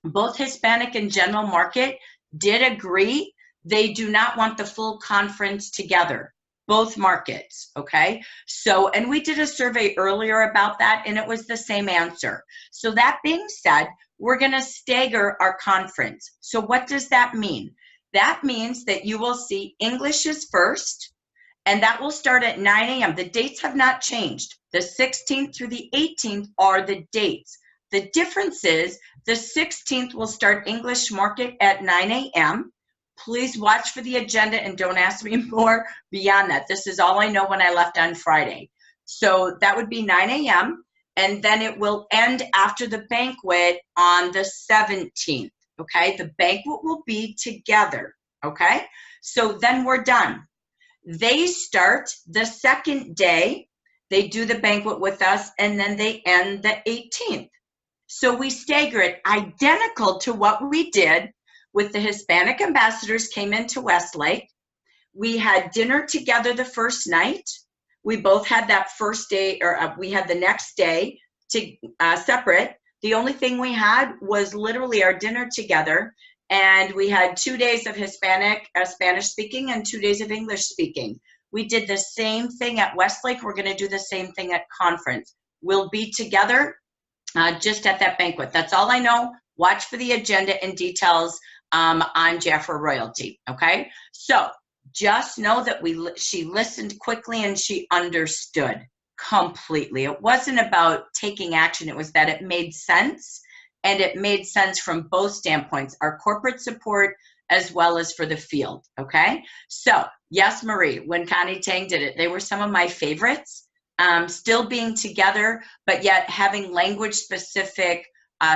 Both Hispanic and general market did agree they do not want the full conference together. Both markets, okay? So, and we did a survey earlier about that, and it was the same answer. So that being said, we're gonna stagger our conference. So what does that mean? That means that you will see English is first, and that will start at 9 a.m. The dates have not changed. The 16th through the 18th are the dates. The difference is the 16th will start English market at 9 a.m. Please watch for the agenda and don't ask me more beyond that. This is all I know when I left on Friday. So that would be 9 a.m. and then it will end after the banquet on the 17th, okay? The banquet will be together, okay? So then we're done. They start the second day, they do the banquet with us, and then they end the 18th. So we stagger it identical to what we did with the Hispanic ambassadors came into Westlake. We had dinner together the first night. We both had that first day, or we had the next day to separate. The only thing we had was literally our dinner together, and we had 2 days of Hispanic, Spanish speaking, and 2 days of English speaking. We did the same thing at Westlake. We're gonna do the same thing at conference. We'll be together just at that banquet. That's all I know. Watch for the agenda and details on Jafra Royalty, okay? So just know that she listened quickly and she understood completely. It wasn't about taking action. It was that it made sense, and it made sense from both standpoints, our corporate support as well as for the field, okay? So yes, Marie, when Connie Tang did it, they were some of my favorites. Still being together, but yet having language specific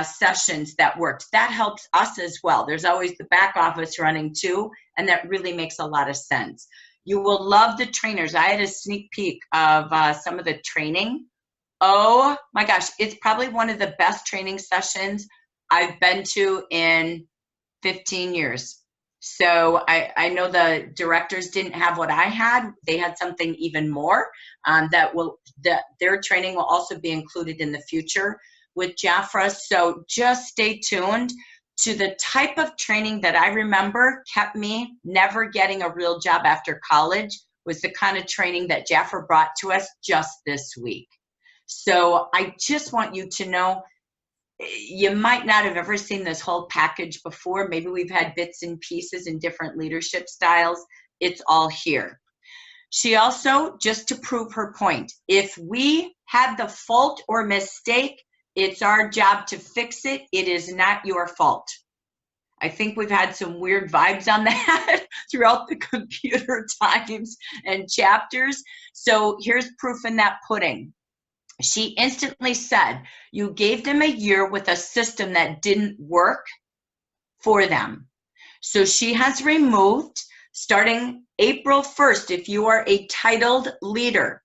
sessions that worked. That helps us as well. There's always the back office running too, and that really makes a lot of sense. You will love the trainers. I had a sneak peek of some of the training. Oh my gosh, it's probably one of the best training sessions I've been to in 15 years. So I know the directors didn't have what I had. They had something even more that their training will also be included in the future with Jafra. So just stay tuned to the type of training that I remember kept me never getting a real job after college was the kind of training that Jafra brought to us just this week. So I just want you to know, you might not have ever seen this whole package before. Maybe we've had bits and pieces in different leadership styles. It's all here. She also, just to prove her point, if we had the fault or mistake, it's our job to fix it. It is not your fault. I think we've had some weird vibes on that throughout the computer times and chapters. So here's proof in that pudding. She instantly said, you gave them a year with a system that didn't work for them. So she has removed, starting April 1st, if you are a titled leader,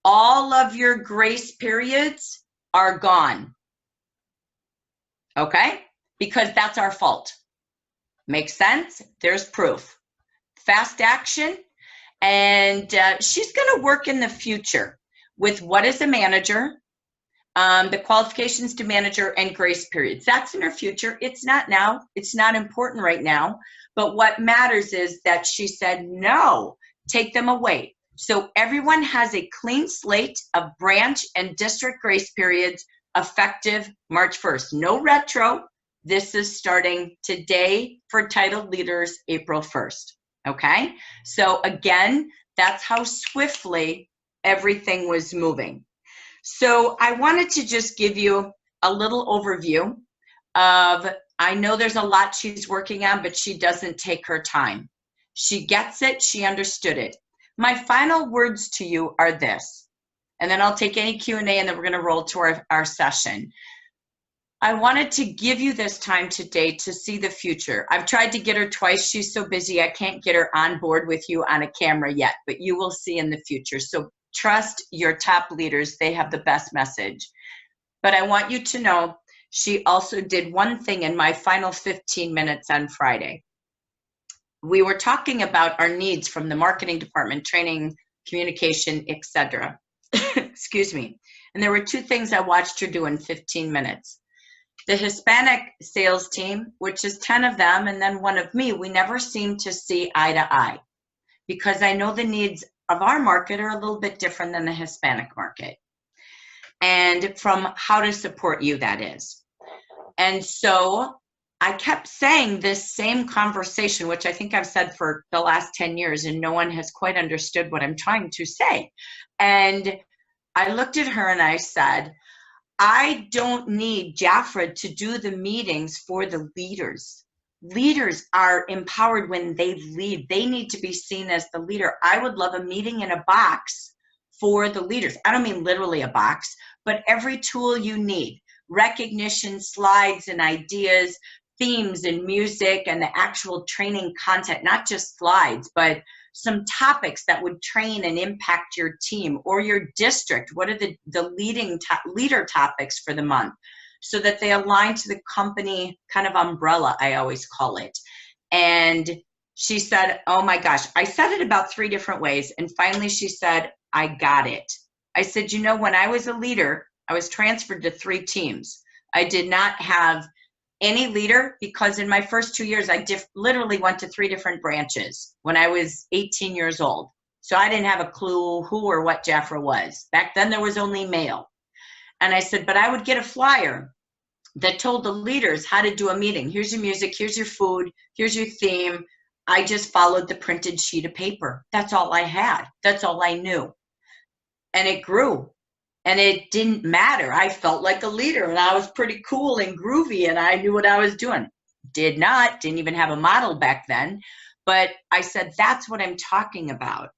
all of your grace periods are gone. Okay? Because that's our fault. Makes sense? There's proof. Fast action. And she's going to work in the future with what is a manager, the qualifications to manager, and grace periods. That's in her future. It's not now. It's not important right now. But what matters is that she said, no, take them away. So everyone has a clean slate of branch and district grace periods effective March 1st. No retro. This is starting today for titled leaders, April 1st. Okay? So again, that's how swiftly everything was moving. So I wanted to just give you a little overview of, I know there's a lot she's working on, but she doesn't take her time. She gets it, she understood it. My final words to you are this, and then I'll take any Q&A, and then we're gonna roll to our session. I wanted to give you this time today to see the future. I've tried to get her twice. She's so busy, I can't get her on board with you on a camera yet, but you will see in the future. So trust your top leaders. They have the best message. But I want you to know, she also did one thing in my final 15 minutes on Friday. We were talking about our needs from the marketing department, training, communication, etc. Excuse me. And there were two things I watched her do in 15 minutes. The Hispanic sales team, which is 10 of them, and then one of me, we never seem to see eye to eye, because I know the needs of our market are a little bit different than the Hispanic market, and from how to support you, that is. And so I kept saying this same conversation, which I think I've said for the last 10 years, and no one has quite understood what I'm trying to say. And I looked at her and I said, I don't need Jafra to do the meetings for the leaders. Leaders are empowered when they lead. They need to be seen as the leader. I would love a meeting in a box for the leaders. I don't mean literally a box, but every tool you need, recognition, slides and ideas, themes and music, and the actual training content, not just slides, but some topics that would train and impact your team or your district. What are the leader topics for the month, so that they align to the company kind of umbrella, I always call it. And she said, oh my gosh, I said it about 3 different ways. And finally she said, I got it. I said, you know, when I was a leader, I was transferred to 3 teams. I did not have any leader, because in my first 2 years, I literally went to 3 different branches when I was 18 years old. So I didn't have a clue who or what Jafra was. Back then there was only mail. And I said, but I would get a flyer that told the leaders how to do a meeting. Here's your music, here's your food, here's your theme. I just followed the printed sheet of paper. That's all I had. That's all I knew. And it grew. And it didn't matter. I felt like a leader, and I was pretty cool and groovy, and I knew what I was doing. Didn't even have a model back then. But I said, that's what I'm talking about.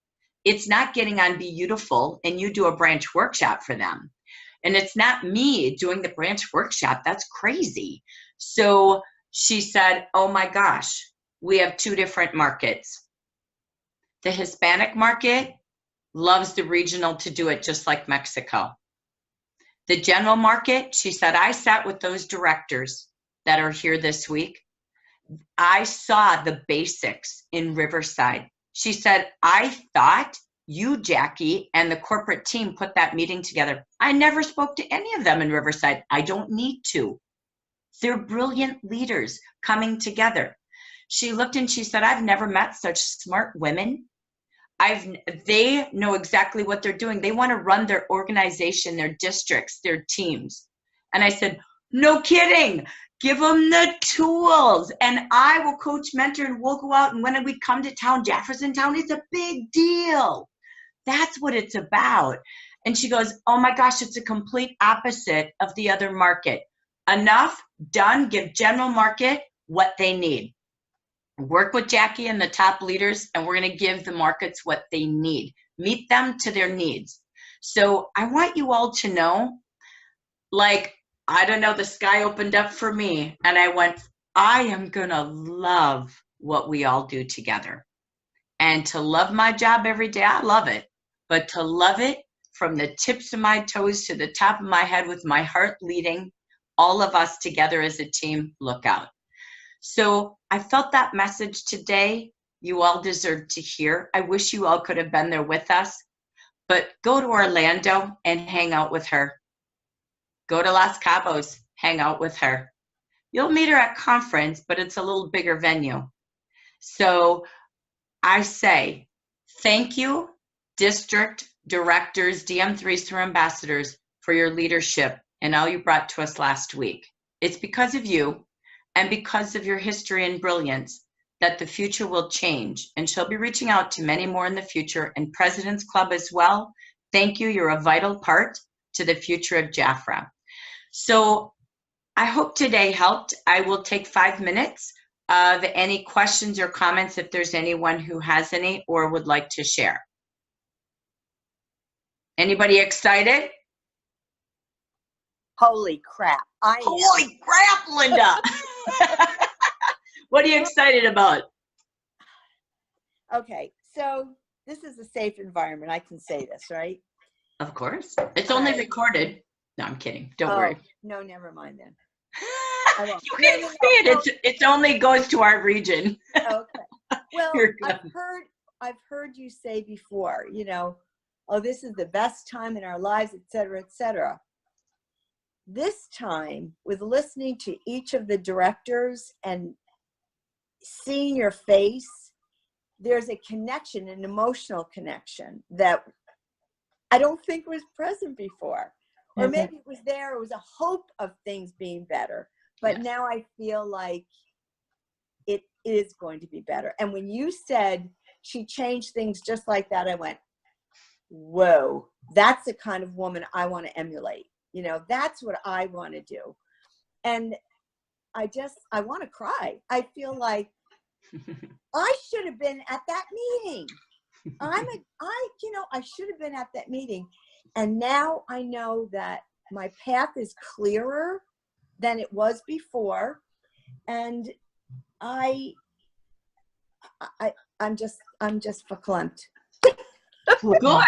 It's not getting on Beautiful and you do a branch workshop for them. And it's not me doing the branch workshop. That's crazy. So she said, oh my gosh, we have 2 different markets. The Hispanic market loves the regional to do it just like Mexico. The general market, she said, I sat with those directors that are here this week. I saw the basics in Riverside. She said, I thought you, Jackie, and the corporate team put that meeting together. I never spoke to any of them in Riverside. I don't need to. They're brilliant leaders coming together. She looked and she said, I've never met such smart women. they know exactly what they're doing. They want to run their organization, their districts, their teams. And I said, no kidding. Give them the tools, and I will coach, mentor, and we'll go out. And when we come to town, Jefferson Town, it's a big deal. That's what it's about. And she goes, oh my gosh, it's a complete opposite of the other market. Enough, done, give general market what they need. Work with Jackie and the top leaders, and we're going to give the markets what they need. Meet them to their needs. So I want you all to know, like, I don't know, the sky opened up for me, and I went, I am going to love what we all do together. And to love my job every day, I love it. But to love it from the tips of my toes to the top of my head with my heart leading, all of us together as a team, look out. So I felt that message today. You all deserve to hear. I wish you all could have been there with us, but go to Orlando and hang out with her. Go to Los Cabos, hang out with her. You'll meet her at conference, but it's a little bigger venue. So I say, thank you, district directors, DM3s through ambassadors, for your leadership and all you brought to us last week. It's because of you and because of your history and brilliance that the future will change. And she'll be reaching out to many more in the future, and President's Club as well. Thank you. You're a vital part to the future of Jafra. So I hope today helped. I will take 5 minutes of any questions or comments if there's anyone who has any or would like to share. Anybody excited? Holy crap. Holy crap, Linda. What are you excited about? Okay, so this is a safe environment. I can say this, right? Of course. It's only recorded. No, I'm kidding. Don't worry. No, never mind then. You can see it. It only goes to our region. Okay. Well, You're good. I've heard you say before, you know, oh, this is the best time in our lives, et cetera, et cetera. This time, with listening to each of the directors and seeing your face, there's a connection, an emotional connection that I don't think was present before. Or maybe it was there, it was a hope of things being better. But now I feel like it is going to be better. And when you said she changed things just like that, I went, whoa, that's the kind of woman I want to emulate. You know, that's what I want to do. And I want to cry. I feel like I should have been at that meeting. I should have been at that meeting. And now I know that my path is clearer than it was before. And I'm just verklempt. Good.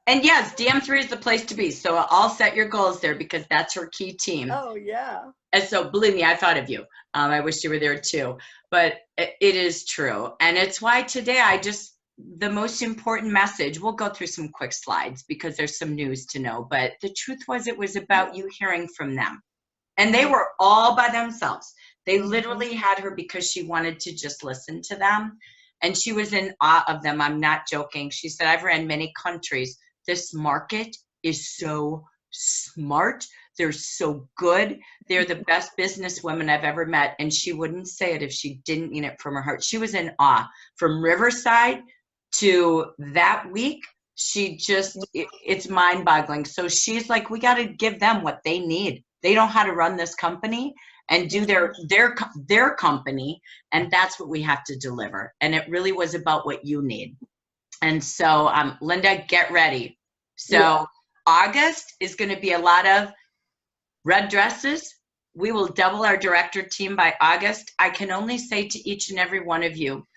And yes, DM3 is the place to be. So I'll set your goals there because that's her key team. Oh, yeah. And so believe me, I thought of you. I wish you were there too. But it is true. And it's why today the most important message, we'll go through some quick slides because there's some news to know. But the truth was, it was about you hearing from them. And they were all by themselves. They literally had her because she wanted to just listen to them. And she was in awe of them. I'm not joking. She said, I've ran many countries. This market is so smart. They're so good. They're the best business women I've ever met. And she wouldn't say it if she didn't mean it from her heart. She was in awe. From Riverside to that week, it's mind-boggling. So she's like, we got to give them what they need. They know how to run this company and do their company, and that's what we have to deliver. And it really was about what you need. And so, Linda, get ready. So August is going to be a lot of red dresses. We will double our director team by August. I can only say to each and every one of you,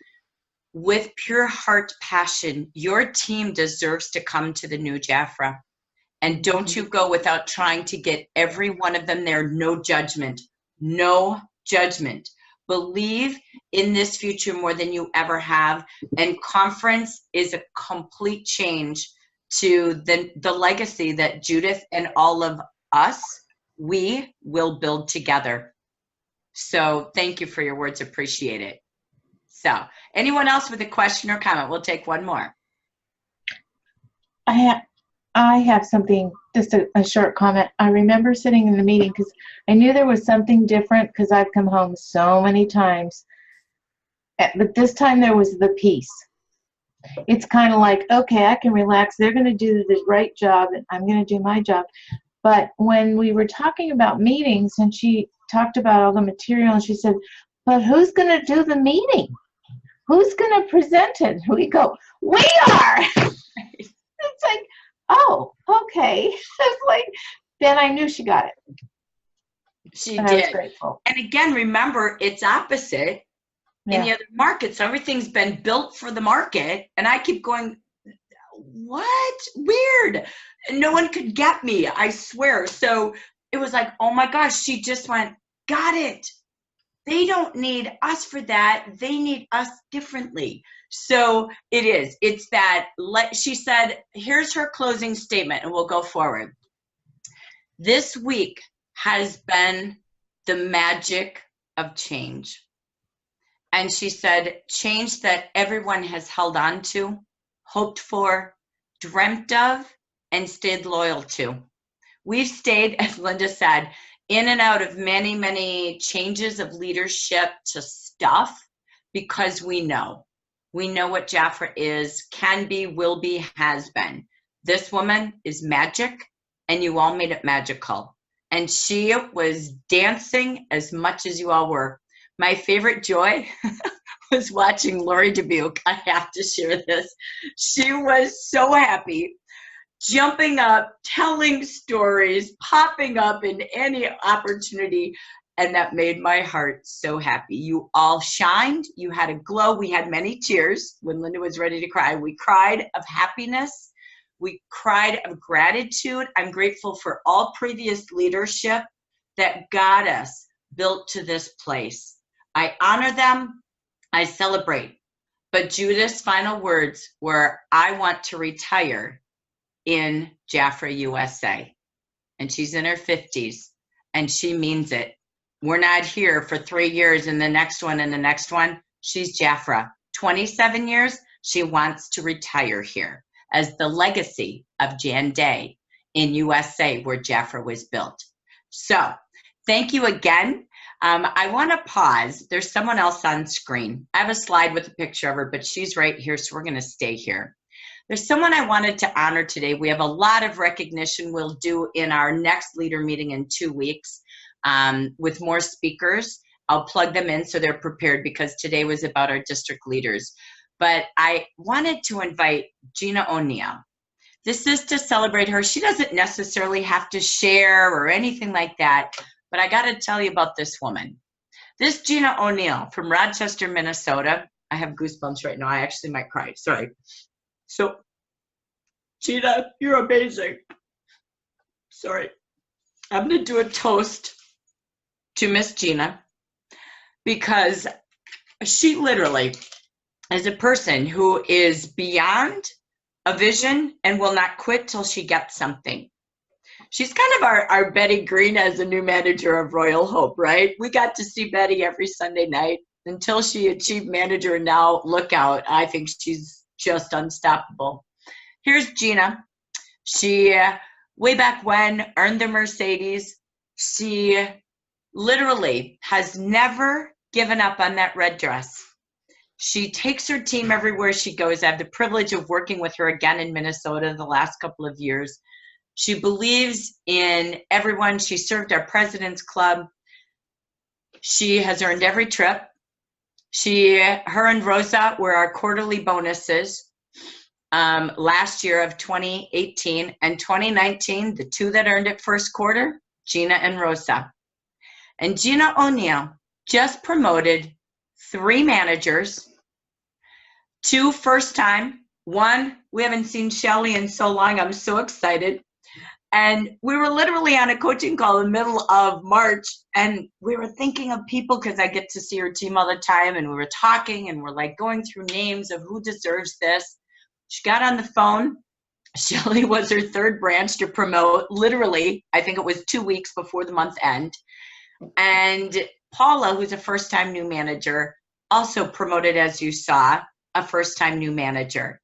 with pure heart passion, your team deserves to come to the new Jafra. And don't you go without trying to get every one of them there. No judgment. No judgment. Believe in this future more than you ever have. And conference is a complete change to the legacy that Judith and all of us, we will build together. So thank you for your words. Appreciate it. So anyone else with a question or comment? We'll take one more. I have something, just a short comment. I remember sitting in the meeting because I knew there was something different because I've come home so many times. But this time there was the peace. It's kind of like, okay, I can relax. They're going to do the right job and I'm going to do my job. But when we were talking about meetings and she talked about all the material and she said, but who's going to do the meeting? Who's going to present it? We go, we are. It's like, oh, okay. It's like, then I knew she got it. She And I was did. grateful. And again, remember, it's opposite in the other markets. Everything's been built for the market. And I keep going, what? Weird. No one could get me, I swear. So it was like, oh my gosh, she just went, got it. They don't need us for that. They need us differently. So it is. It's that, she said, here's her closing statement, and we'll go forward. This week has been the magic of change. And she said, change that everyone has held on to, hoped for, dreamt of, and stayed loyal to. We've stayed, as Linda said, in and out of many, many changes of leadership to stuff because we know what Jafra is, can be, will be, has been. This woman is magic, and you all made it magical. And she was dancing as much as you all were. My favorite joy was watching Lori Dubuque. I have to share this. She was so happy, jumping up, telling stories, popping up in any opportunity. And that made my heart so happy. You all shined. You had a glow. We had many tears when Linda was ready to cry. We cried of happiness. We cried of gratitude. I'm grateful for all previous leadership that got us built to this place. I honor them. I celebrate. But Judith's final words were, I want to retire in Jafra USA. And she's in her 50s, and she means it. We're not here for 3 years and the next one and the next one. She's Jafra. 27 years, she wants to retire here as the legacy of Jan Day in USA, where Jafra was built. So thank you again. I want to pause. There's someone else on screen. I have a slide with a picture of her, but she's right here, so we're going to stay here. There's someone I wanted to honor today. We have a lot of recognition we'll do in our next leader meeting in 2 weeks with more speakers. I'll plug them in so they're prepared because today was about our district leaders. But I wanted to invite Gina O'Neill. This is to celebrate her. She doesn't necessarily have to share or anything like that, but I got to tell you about this woman. This Gina O'Neill from Rochester, Minnesota. I have goosebumps right now. I actually might cry. Sorry. So, Gina, you're amazing. Sorry. I'm going to do a toast to Miss Gina because she literally is a person who is beyond a vision and will not quit till she gets something. She's kind of our Betty Green as a new manager of Royal Hope, right? We got to see Betty every Sunday night until she achieved manager. Now, look out. I think she's just unstoppable. Here's Gina. She, way back when, earned the Mercedes. She literally has never given up on that red dress. She takes her team everywhere she goes. I have the privilege of working with her again in Minnesota the last couple of years. She believes in everyone. She served our President's Club. She has earned every trip. Her and Rosa were our quarterly bonuses last year of 2018 and 2019, the two that earned it first quarter, Gina and Rosa. And Gina O'Neill just promoted 3 managers, 2 first time, 1, we haven't seen Shelly in so long, I'm so excited. And we were literally on a coaching call in the middle of March, and we were thinking of people because I get to see her team all the time, and we were talking, and we're like going through names of who deserves this. She got on the phone. Shelly was her 3rd branch to promote, literally, I think it was 2 weeks before the month end. And Paula, who's a first-time new manager, also promoted, as you saw, a first-time new manager.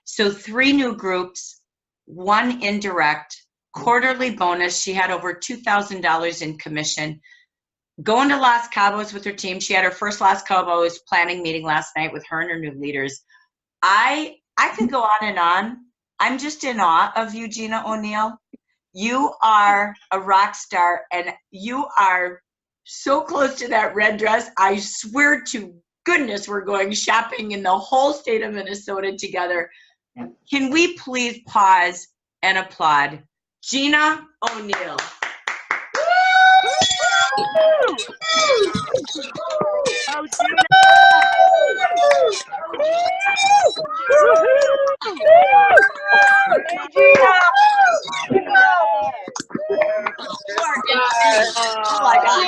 So 3 new groups, 1 indirect, quarterly bonus. She had over $2,000 in commission. Going to Los Cabos with her team. She had her first Los Cabos planning meeting last night with her and her new leaders. I could go on and on. I'm just in awe of you, Gina O'Neill. You are a rock star, and you are so close to that red dress. I swear to goodness we're going shopping in the whole state of Minnesota together. Can we please pause and applaud Gina O'Neill? Oh, Gina! Oh my God.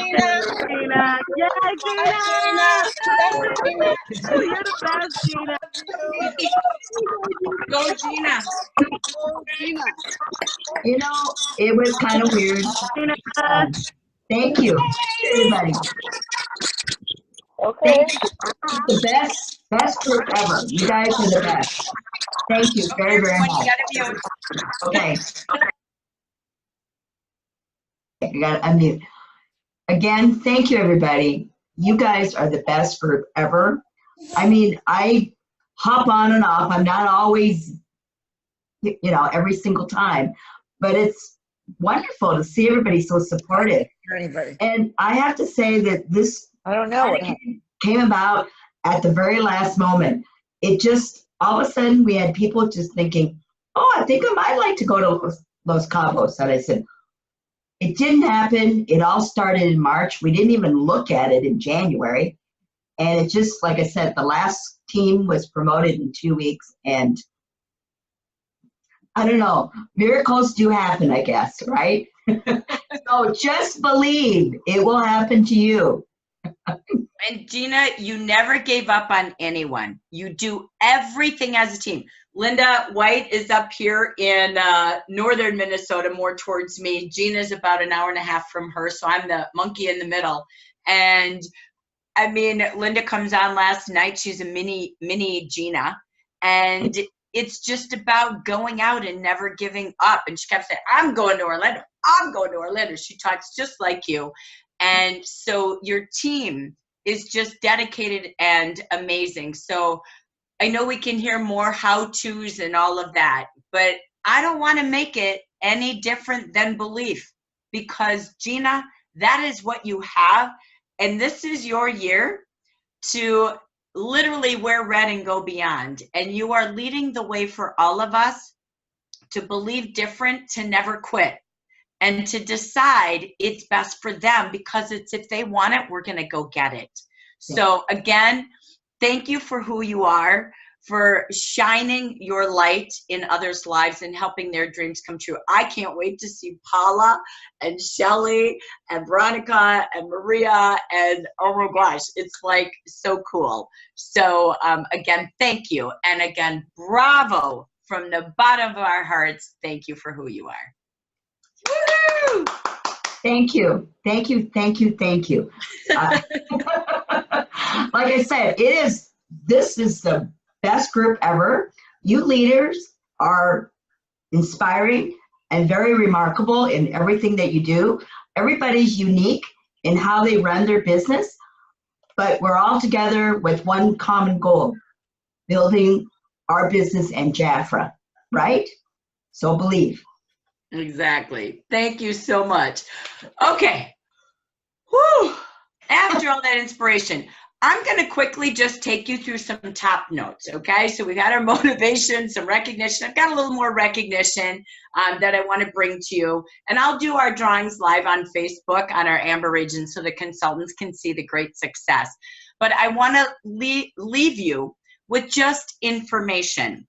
Gina! Yay, Gina! You're the best, Gina! Go, Gina. You know, it was kind of weird. Gina! Thank you, everybody. Okay. Thank you. The best group ever. You guys are the best. Thank you very, very Everyone, much. you gotta mute. Okay. I got to unmute. Again, thank you, everybody. You guys are the best group ever. I mean, I hop on and off. I'm not always, you know, every single time, but it's wonderful to see everybody so supportive. Anybody? And I have to say that this I don't know what happened. came about at the very last moment. It just, all of a sudden, we had people just thinking, oh, I think I might like to go to Los Cabos. And I said, it didn't happen. It all started in March. We didn't even look at it in January. And it just, like I said, the last team was promoted in 2 weeks. And I don't know, miracles do happen, I guess, right? So just believe it will happen to you. And Gina, you never gave up on anyone. You do everything as a team. Linda White is up here in northern Minnesota, more towards me. Gina's about an hour and a half from her, so I'm the monkey in the middle. And I mean, Linda comes on last night. She's a mini Gina. And it's just about going out and never giving up. And she kept saying, I'm going to Orlando. I'm going to Orlando. She talks just like you. And so your team is just dedicated and amazing. So I know we can hear more how-tos and all of that, but I don't want to make it any different than belief, because Gina, that is what you have. And this is your year to literally wear red and go beyond. And you are leading the way for all of us to believe different, to never quit, and to decide it's best for them, because it's, if they want it, we're going to go get it. So again, thank you for who you are, for shining your light in others' lives and helping their dreams come true. I can't wait to see Paula and Shelly and Veronica and Maria, and oh my gosh, it's like so cool. So again, thank you. And again, bravo from the bottom of our hearts. Thank you for who you are. Woo-hoo! Thank you. Thank you. Thank you. Thank you. Like I said, this is the best group ever. You leaders are inspiring and very remarkable in everything that you do. Everybody's unique in how they run their business, but we're all together with one common goal, building our business and Jafra, right? So believe. Exactly. Thank you so much. Okay. Whew. After all that inspiration, I'm going to quickly just take you through some top notes, okay? So we've had our motivation, some recognition. I've got a little more recognition that I want to bring to you. And I'll do our drawings live on Facebook on our Amber region so the consultants can see the great success. But I want to leave you with just information.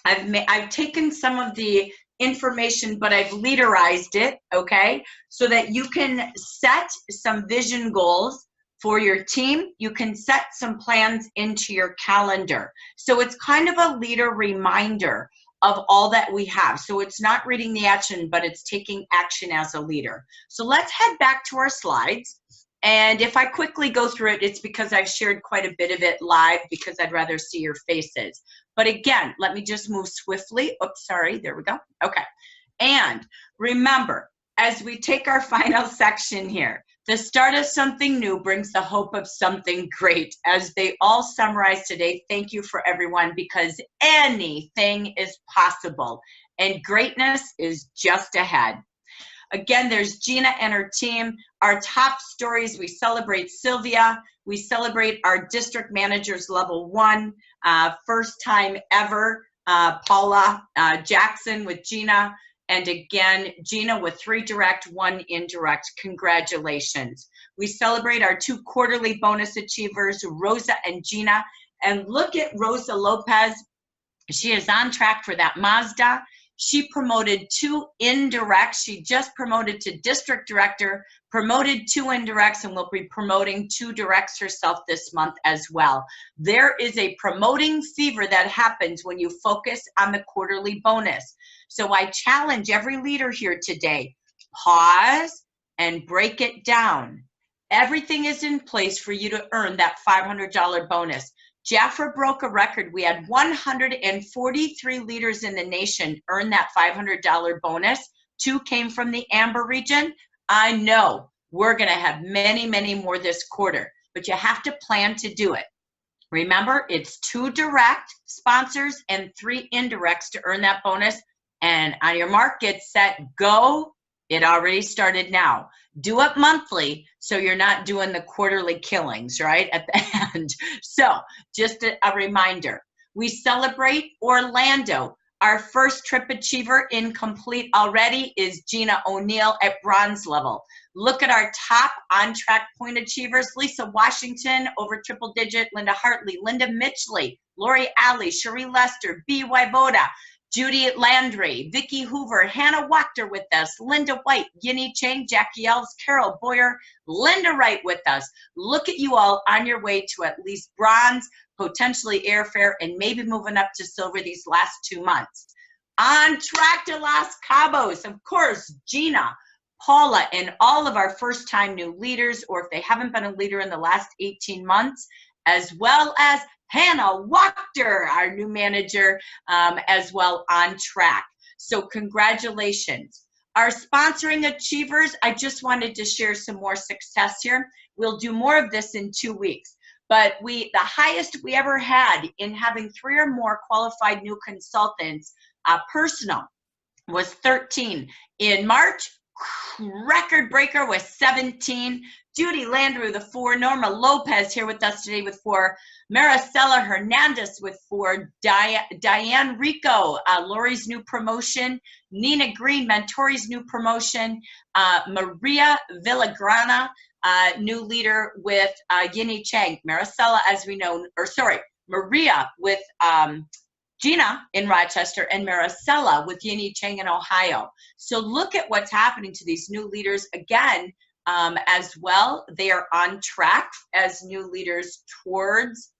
I've taken some of the information, but I've leaderized it, okay? So that you can set some vision goals for your team. You can set some plans into your calendar. So it's kind of a leader reminder of all that we have. So it's not reading the action, but it's taking action as a leader. So let's head back to our slides. And if I quickly go through it, it's because I've shared quite a bit of it live because I'd rather see your faces. But again, let me just move swiftly. Oops, sorry, there we go. Okay. And remember, as we take our final section here, the start of something new brings the hope of something great. As they all summarize today, thank you for everyone, because anything is possible and greatness is just ahead. Again, there's Gina and her team. Our top stories, we celebrate Sylvia. We celebrate our district managers level 1, first time ever, Paula Jackson with Gina. And again, Gina with 3 direct, 1 indirect. Congratulations. We celebrate our 2 quarterly bonus achievers, Rosa and Gina. And look at Rosa Lopez. She is on track for that Mazda. She promoted 2 indirects. She just promoted to district director, promoted 2 indirects, and will be promoting 2 directs herself this month as well. There is a promoting fever that happens when you focus on the quarterly bonus. So I challenge every leader here today, pause and break it down. Everything is in place for you to earn that $500 bonus. Jafra broke a record. We had 143 leaders in the nation earn that $500 bonus. 2 came from the Amber region. I know we're going to have many, many more this quarter, but you have to plan to do it. Remember, it's 2 direct sponsors and 3 indirects to earn that bonus. And on your mark, get set, go. It already started now. Do it monthly so you're not doing the quarterly killings, right, at the end. So just a reminder, we celebrate Orlando. Our first trip achiever incomplete already is Gina O'Neill at bronze level. Look at our top on-track point achievers. Lisa Washington over triple digit, Linda Hartley, Linda Mitchley, Lori Alley, Cherie Lester, B. Wyboda, Judy Landry, Vicki Hoover, Hannah Wachter with us, Linda White, Yinny Chang, Jackie Ells, Carol Boyer, Linda Wright with us. Look at you all on your way to at least bronze, potentially airfare, and maybe moving up to silver these last 2 months. On track to Los Cabos, of course, Gina, Paula, and all of our first-time new leaders, or if they haven't been a leader in the last 18 months, as well as Hannah Wachter, our new manager, as well on track. So congratulations. Our sponsoring achievers, I just wanted to share some more success here. We'll do more of this in 2 weeks. But the highest we ever had in having 3 or more qualified new consultants, personal, was 13. In March, record breaker was 17. Judy Landry with 4, Norma Lopez here with us today with 4, Maricela Hernandez with 4, Diane Rico, Lori's new promotion, Nina Green, Mentori's new promotion, Maria Villagrana, new leader with Yinny Chang, Maricela, as we know, or sorry, Maria with Gina in Rochester, and Maricela with Yinny Chang in Ohio. So look at what's happening to these new leaders again. As well, they are on track as new leaders towards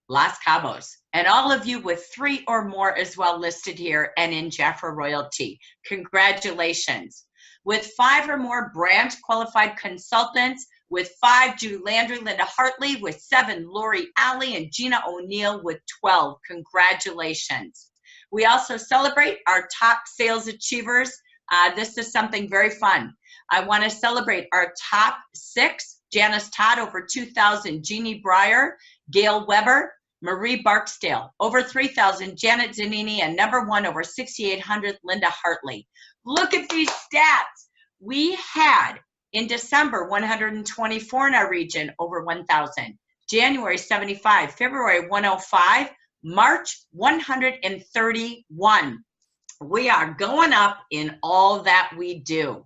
Los Cabos. And all of you with 3 or more as well listed here and in Jafra Royalty. Congratulations. With 5 or more branch qualified consultants, with 5, Judy Landry, Linda Hartley, with 7, Lori Alley, and Gina O'Neill with 12. Congratulations. We also celebrate our top sales achievers. This is something very fun. I want to celebrate our top 6, Janice Todd over 2,000, Jeannie Breyer, Gail Weber, Marie Barksdale over 3,000, Janet Zanini, and number 1 over 6,800, Linda Hartley. Look at these stats. We had in December 124 in our region over 1,000, January 75, February 105, March 131. We are going up in all that we do.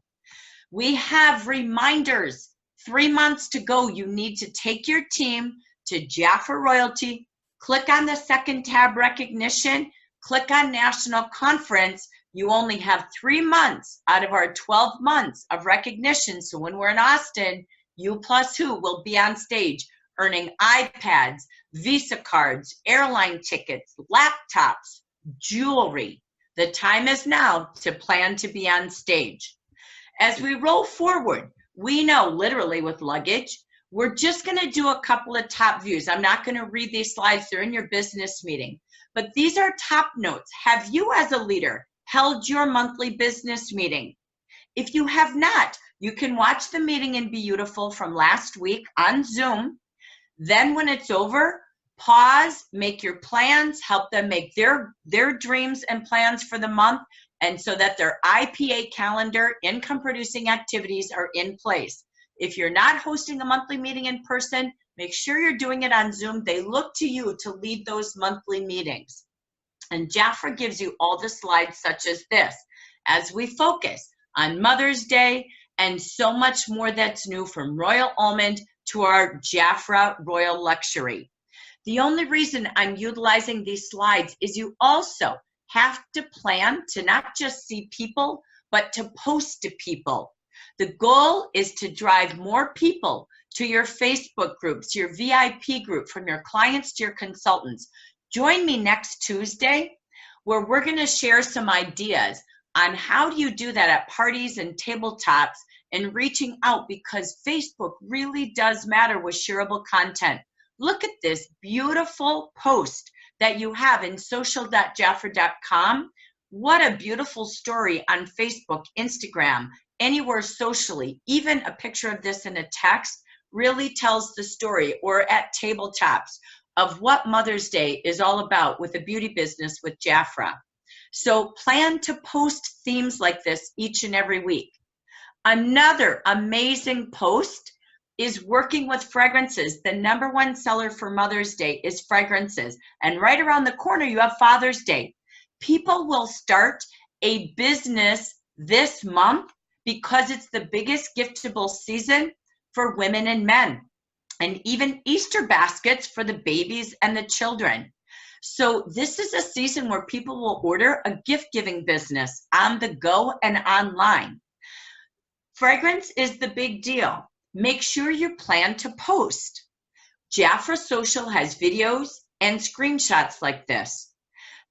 We have reminders. 3 months to go. You need to take your team to Jafra Royalty, click on the second tab, recognition, click on National Conference. You only have 3 months out of our 12 months of recognition. So when we're in Austin, you plus who will be on stage earning iPads, Visa cards, airline tickets, laptops, jewelry. The time is now to plan to be on stage. As we roll forward, we know literally with luggage. We're just going to do a couple of top views. I'm not going to read these slides. They're in your business meeting. But these are top notes. Have you as a leader held your monthly business meeting? If you have not, you can watch the meeting in Beautiful from last week on Zoom. Then when it's over, pause, make your plans, help them make their dreams and plans for the month, and so that their IPA calendar, income producing activities, are in place. If you're not hosting a monthly meeting in person, make sure you're doing it on Zoom. They look to you to lead those monthly meetings. And Jafra gives you all the slides such as this as we focus on Mother's Day and so much more that's new, from Royal Almond to our Jafra Royal Luxury. The only reason I'm utilizing these slides is you also have to plan to not just see people, but to post to people. The goal is to drive more people to your Facebook groups, your VIP group, from your clients to your consultants. Join me next Tuesday, where we're going to share some ideas on how do you do that at parties and tabletops and reaching out, because Facebook really does matter with shareable content. Look at this beautiful post that you have in social.jafra.com. What a beautiful story on Facebook, Instagram, anywhere socially. Even a picture of this in a text really tells the story, or at tabletops, of what Mother's Day is all about with a beauty business with Jafra. So plan to post themes like this each and every week. Another amazing post is working with fragrances. The #1 seller for Mother's Day is fragrances. And right around the corner, you have Father's Day. People will start a business this month because it's the biggest giftable season for women and men, and even Easter baskets for the babies and the children. So this is a season where people will order a gift-giving business on the go and online. Fragrance is the big deal. Make sure you plan to post. Jafra Social has videos and screenshots like this.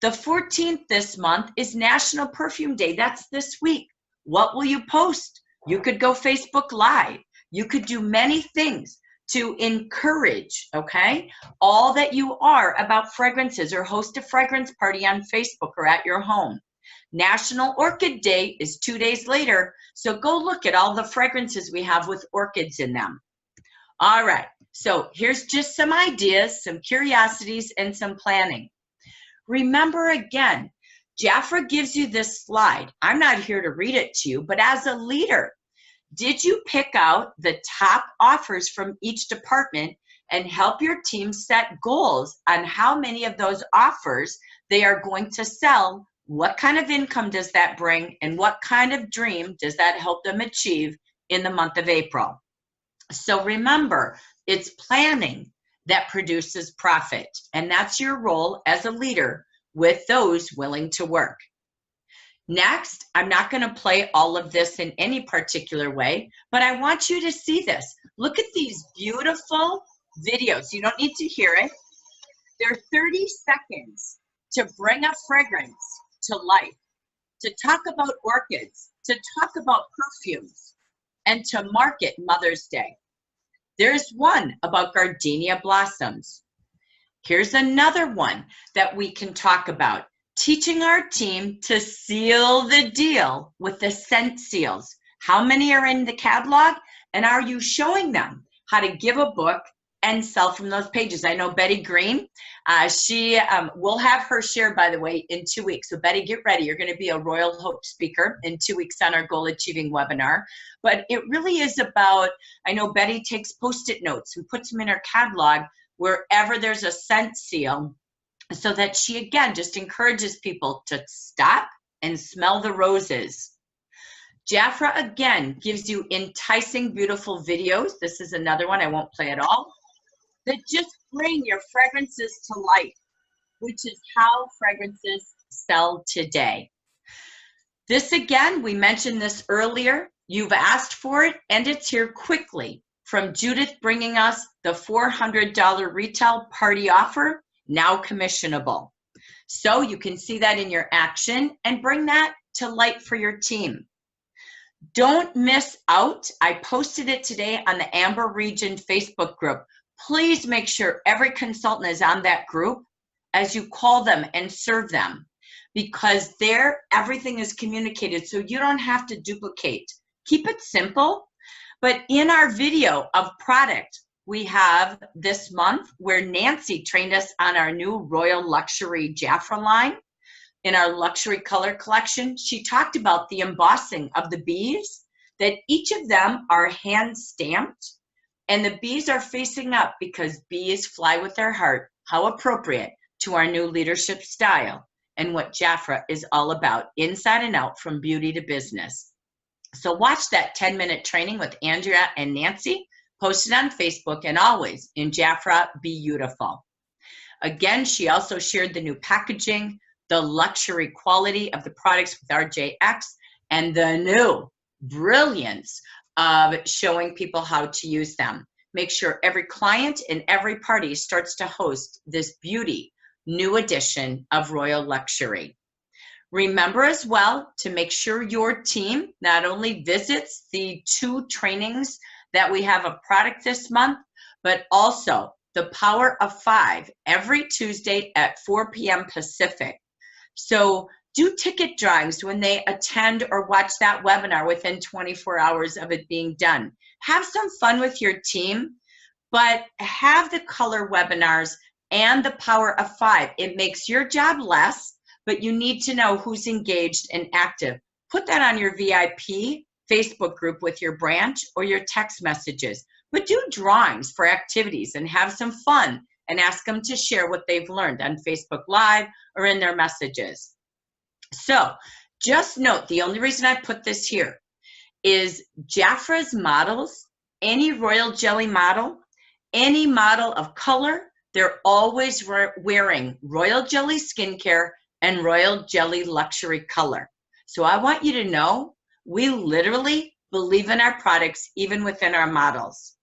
The 14th this month is National Perfume Day. That's this week. What will you post? You could go Facebook Live. You could do many things to encourage, okay, all that you are about fragrances, or host a fragrance party on Facebook or at your home. National Orchid Day is 2 days later, so go look at all the fragrances we have with orchids in them. All right, so here's just some ideas, some curiosities, and some planning. Remember again, Jafra gives you this slide. I'm not here to read it to you, but as a leader, did you pick out the top offers from each department and help your team set goals on how many of those offers they are going to sell? What kind of income does that bring, and what kind of dream does that help them achieve in the month of April? So remember, it's planning that produces profit, and that's your role as a leader with those willing to work. Next, I'm not going to play all of this in any particular way, but I want you to see this. Look at these beautiful videos. You don't need to hear it. They're 30 seconds to bring a fragrance to life, to talk about orchids, to talk about perfumes, and to market Mother's Day. There's one about gardenia blossoms. Here's another one that we can talk about. Teaching our team to seal the deal with the scent seals. How many are in the catalog? And are you showing them how to give a book and sell from those pages? I know Betty Green, we'll have her share, by the way, in 2 weeks. So Betty, get ready. You're going to be a Royal Hope speaker in 2 weeks on our Goal Achieving webinar. But it really is about, I know Betty takes Post-it notes and puts them in her catalog wherever there's a scent seal, so that she, again, just encourages people to stop and smell the roses. Jafra, again, gives you enticing, beautiful videos. This is another one, I won't play it all, that just bring your fragrances to life, which is how fragrances sell today. This, again, we mentioned this earlier. You've asked for it, and it's here quickly. From Judith bringing us the $400 retail party offer, now commissionable. So you can see that in your action and bring that to light for your team. Don't miss out. I posted it today on the Amber Region Facebook group. Please make sure every consultant is on that group as you call them and serve them, because there everything is communicated so you don't have to duplicate. Keep it simple. But in our video of product, we have this month where Nancy trained us on our new Royal Luxury Jafra line. In our luxury color collection, she talked about the embossing of the bees, that each of them are hand stamped, and the bees are facing up because bees fly with their heart. How appropriate to our new leadership style and what Jafra is all about, inside and out, from beauty to business. So watch that 10-minute training with Andrea and Nancy, posted on Facebook, and always in Jafra Beautiful. Again, she also shared the new packaging, the luxury quality of the products with RJX, and the new brilliance of showing people how to use them. Make sure every client and every party starts to host this beauty new edition of Royal Luxury. Remember as well to make sure your team not only visits the 2 trainings that we have of product this month, but also the Power of 5 every Tuesday at 4 p.m. Pacific. So do ticket drawings when they attend or watch that webinar within 24 hours of it being done. Have some fun with your team, but have the color webinars and the Power of 5. It makes your job less, but you need to know who's engaged and active. Put that on your VIP Facebook group with your branch or your text messages. But do drawings for activities and have some fun and ask them to share what they've learned on Facebook Live or in their messages. So just note, the only reason I put this here is Jafra's models, any Royal Jelly model, any model of color, they're always wearing Royal Jelly skincare and Royal Jelly luxury color. So I want you to know, we literally believe in our products even within our models.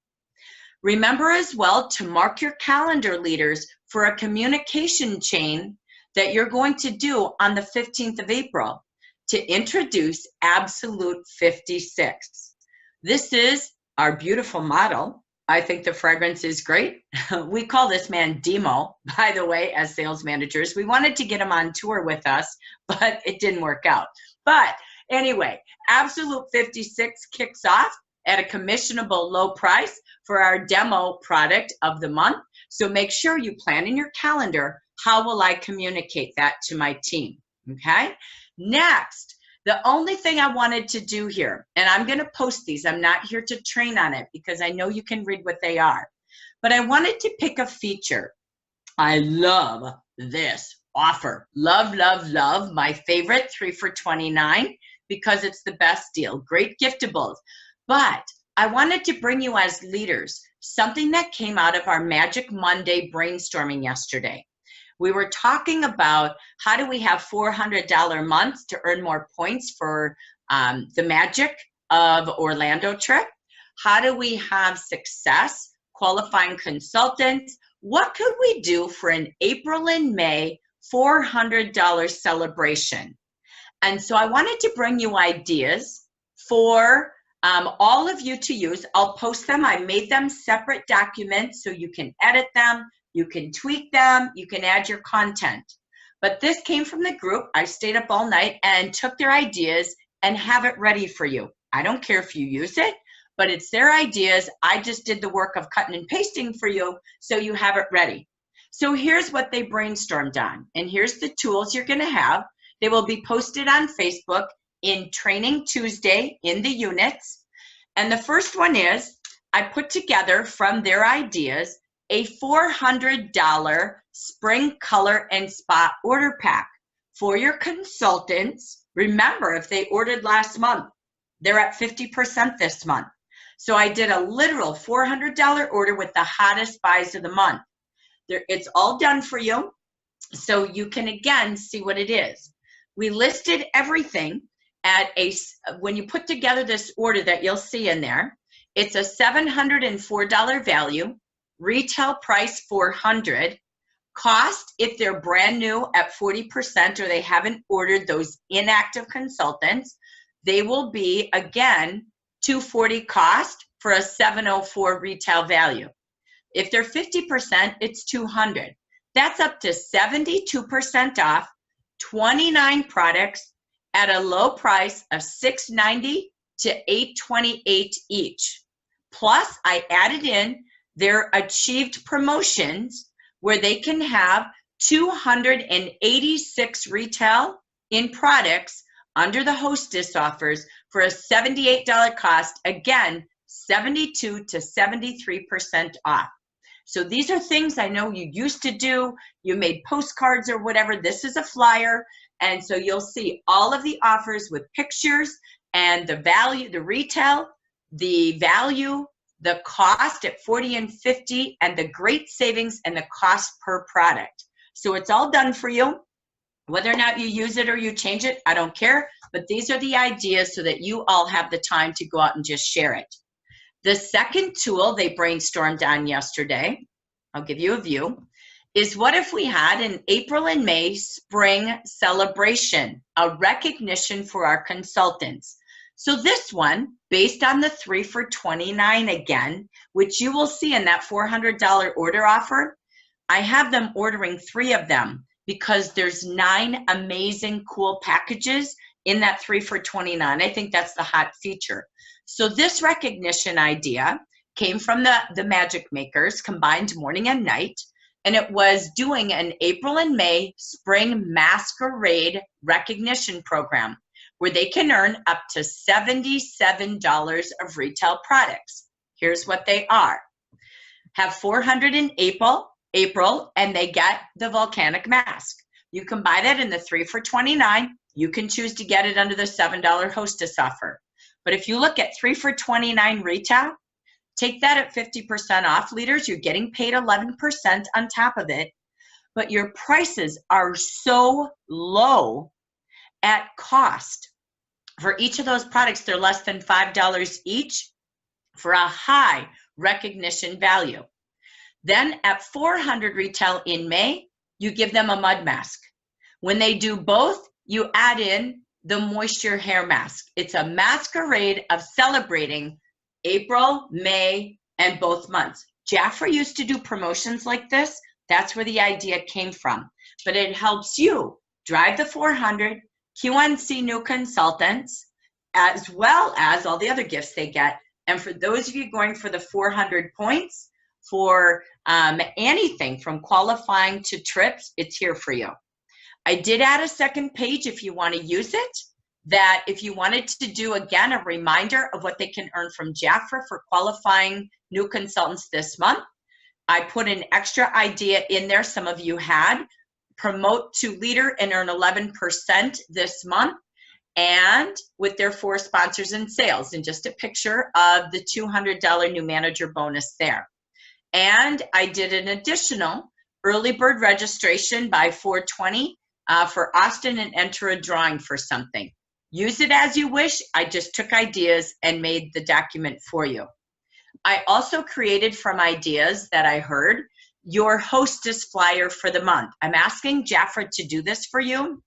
Remember as well to mark your calendar, leaders, for a communication chain that you're going to do on the 15th of April to introduce Absolute 56. This is our beautiful model. I think the fragrance is great. We call this man Demo, by the way, as sales managers. We wanted to get him on tour with us, but it didn't work out. But anyway, Absolute 56 kicks off at a commissionable low price for our demo product of the month. So make sure you plan in your calendar, how will I communicate that to my team, okay? Next, the only thing I wanted to do here, and I'm gonna post these, I'm not here to train on it because I know you can read what they are, but I wanted to pick a feature. I love this offer. Love, love, love. My favorite, 3 for $29, because it's the best deal. Great giftables. But I wanted to bring you as leaders something that came out of our Magic Monday brainstorming yesterday. We were talking about how do we have $400 months to earn more points for the Magic of Orlando trip? How do we have success qualifying consultants? What could we do for an April and May $400 celebration? And so I wanted to bring you ideas for all of you to use. I'll post them. I made them separate documents so you can edit them, you can tweak them, you can add your content. But this came from the group. I stayed up all night and took their ideas and have it ready for you. I don't care if you use it, but it's their ideas. I just did the work of cutting and pasting for you so you have it ready. So here's what they brainstormed on, and here's the tools you're gonna have. They will be posted on Facebook in Training Tuesday in the units. And the first one is, I put together from their ideas a $400 spring color and spa order pack for your consultants. Remember, if they ordered last month, they're at 50% this month. So I did a literal $400 order with the hottest buys of the month. It's all done for you, so you can again see what it is. We listed everything at when you put together this order that you'll see in there, it's a $704 value, retail price $400, cost if they're brand new at 40% or they haven't ordered those inactive consultants, they will be, again, $240 cost for a $704 retail value. If they're 50%, it's $200. That's up to 72% off 29 products at a low price of $690 to $828 each. Plus, I added in their achieved promotions where they can have 286 retail in products under the Hostess offers for a $78 cost, again, 72 to 73% off. So these are things I know you used to do. You made postcards or whatever. This is a flyer. And so you'll see all of the offers with pictures and the value, the retail, the value, the cost at 40 and 50, and the great savings and the cost per product. So it's all done for you. Whether or not you use it or you change it, I don't care. But these are the ideas so that you all have the time to go out and just share it. The second tool they brainstormed on yesterday, I'll give you a view, is what if we had an April and May spring celebration, a recognition for our consultants. So this one, based on the 3 for $29 again, which you will see in that $400 order offer, I have them ordering 3 of them because there's 9 amazing, cool packages in that 3 for $29. I think that's the hot feature. So this recognition idea came from the Magic Makers, combined morning and night, and it was doing an April and May spring masquerade recognition program where they can earn up to $77 of retail products. Here's what they are. Have 400 in April, and they get the volcanic mask. You can buy that in the 3 for $29. You can choose to get it under the $7 Hostess offer. But if you look at 3 for $29 retail, take that at 50% off, leaders. You're getting paid 11% on top of it, but your prices are so low at cost. For each of those products, they're less than $5 each for a high recognition value. Then at 400 retail in May, you give them a mud mask. When they do both, you add in the moisture hair mask. It's a masquerade of celebrating April, May, and both months. Jafra used to do promotions like this. That's where the idea came from. But it helps you drive the 400, QNC new consultants, as well as all the other gifts they get. And for those of you going for the 400 points, for anything from qualifying to trips, it's here for you. I did add a second page if you want to use it, that if you wanted to do, again, a reminder of what they can earn from Jafra for qualifying new consultants this month. I put an extra idea in there some of you had. Promote to leader and earn 11% this month, and with their 4 sponsors and sales, and just a picture of the $200 new manager bonus there. And I did an additional early bird registration by 420 for Austin, and enter a drawing for something. Use it as you wish. I just took ideas and made the document for you. I also created from ideas that I heard your Hostess flyer for the month. I'm asking Jafra to do this for you,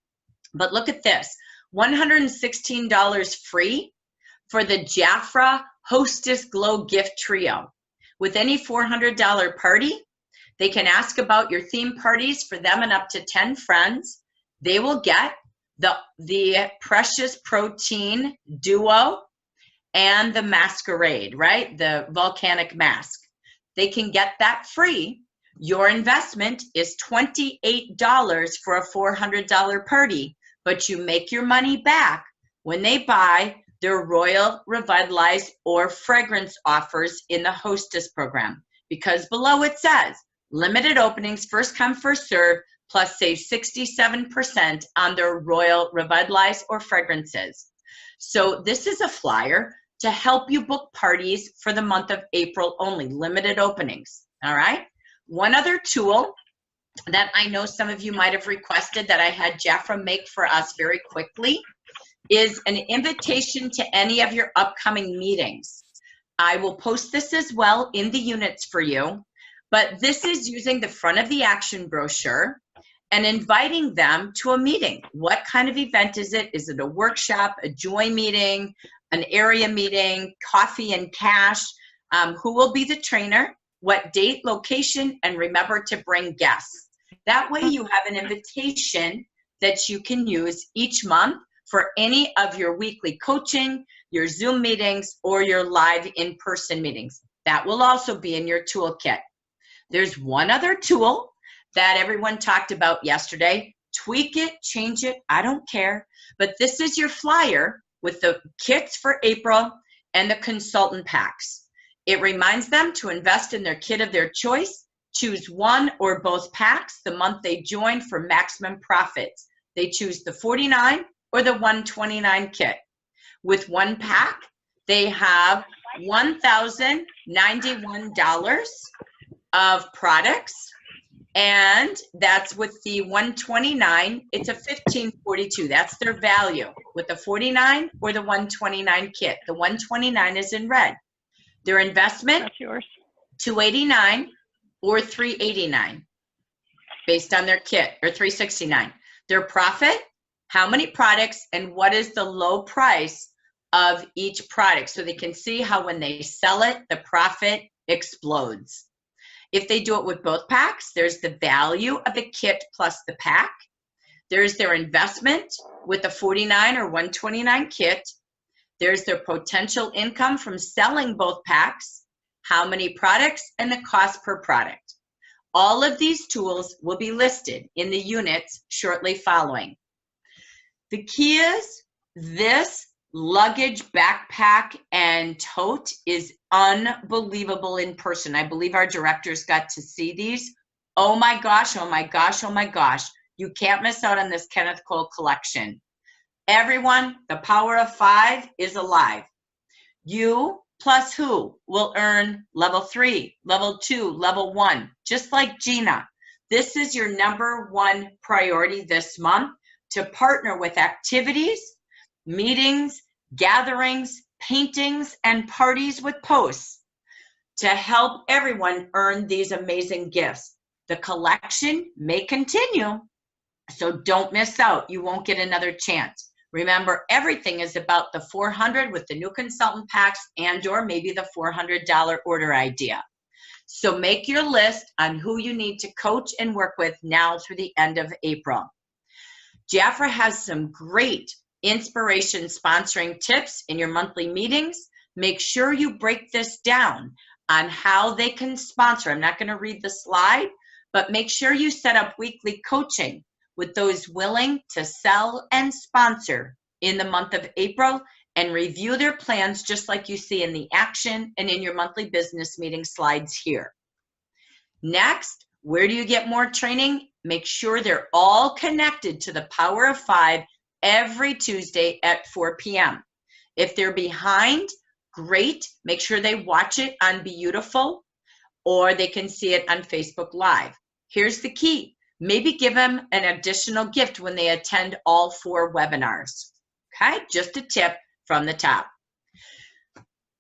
but look at this. $116 free for the Jafra Hostess Glow Gift Trio. With any $400 party, they can ask about your theme parties for them and up to 10 friends. They will get the Precious Protein Duo and the Masquerade, right? The volcanic mask. They can get that free. Your investment is $28 for a $400 party, but you make your money back when they buy their Royal Revitalize or fragrance offers in the Hostess program. Because below it says, limited openings, first come, first serve, plus save 67% on their Royal Revitalize or fragrances. So this is a flyer to help you book parties for the month of April only, limited openings, all right? One other tool that I know some of you might have requested that I had Jafra make for us very quickly is an invitation to any of your upcoming meetings. I will post this as well in the units for you, but this is using the front of the action brochure, and inviting them to a meeting. What kind of event is it? Is it a workshop, a joy meeting, an area meeting, coffee and cash? Who will be the trainer? What date, location, and remember to bring guests. That way you have an invitation that you can use each month for any of your weekly coaching, your Zoom meetings, or your live in-person meetings. That will also be in your toolkit. There's one other tool that everyone talked about yesterday. Tweak it, change it, I don't care. But this is your flyer with the kits for April and the consultant packs. It reminds them to invest in their kit of their choice. Choose one or both packs the month they join for maximum profits. They choose the $49 or the $129 kit. With one pack, they have $1,091 of products, and that's with the $129. It's a $1,542. That's their value with the $49 or the $129 kit. The $129 is in red. Their investment, That's yours. $289 or $389 based on their kit, or $369. Their profit, how many products and what is the low price of each product, so they can see how when they sell it, the profit explodes. If they do it with both packs, there's the value of the kit plus the pack. There's their investment with the $49 or $129 kit. There's their potential income from selling both packs, how many products, and the cost per product. All of these tools will be listed in the units shortly following. The key is this luggage, backpack, and tote is unbelievable in person. I believe our directors got to see these. Oh my gosh, oh my gosh, oh my gosh. You can't miss out on this Kenneth Cole collection. Everyone, the power of 5 is alive. You plus who will earn level 3, level 2, level 1, just like Gina. This is your #1 priority this month, to partner with activities, meetings, gatherings, paintings, and parties with posts to help everyone earn these amazing gifts. The collection may continue, so don't miss out. You won't get another chance. Remember, everything is about the $400 with the new consultant packs and or maybe the $400 order idea. So make your list on who you need to coach and work with now through the end of April. Jafra has some great inspiration sponsoring tips in your monthly meetings. Make sure you break this down on how they can sponsor. I'm not going to read the slide, but make sure you set up weekly coaching with those willing to sell and sponsor in the month of April, and review their plans just like you see in the action and in your monthly business meeting slides here. Next, where do you get more training? Make sure they're all connected to the Power of 5 every Tuesday at 4 p.m. If they're behind, great. Make sure they watch it on Beautiful, or they can see it on Facebook Live. Here's the key. Maybe give them an additional gift when they attend all 4 webinars. Okay, just a tip from the top.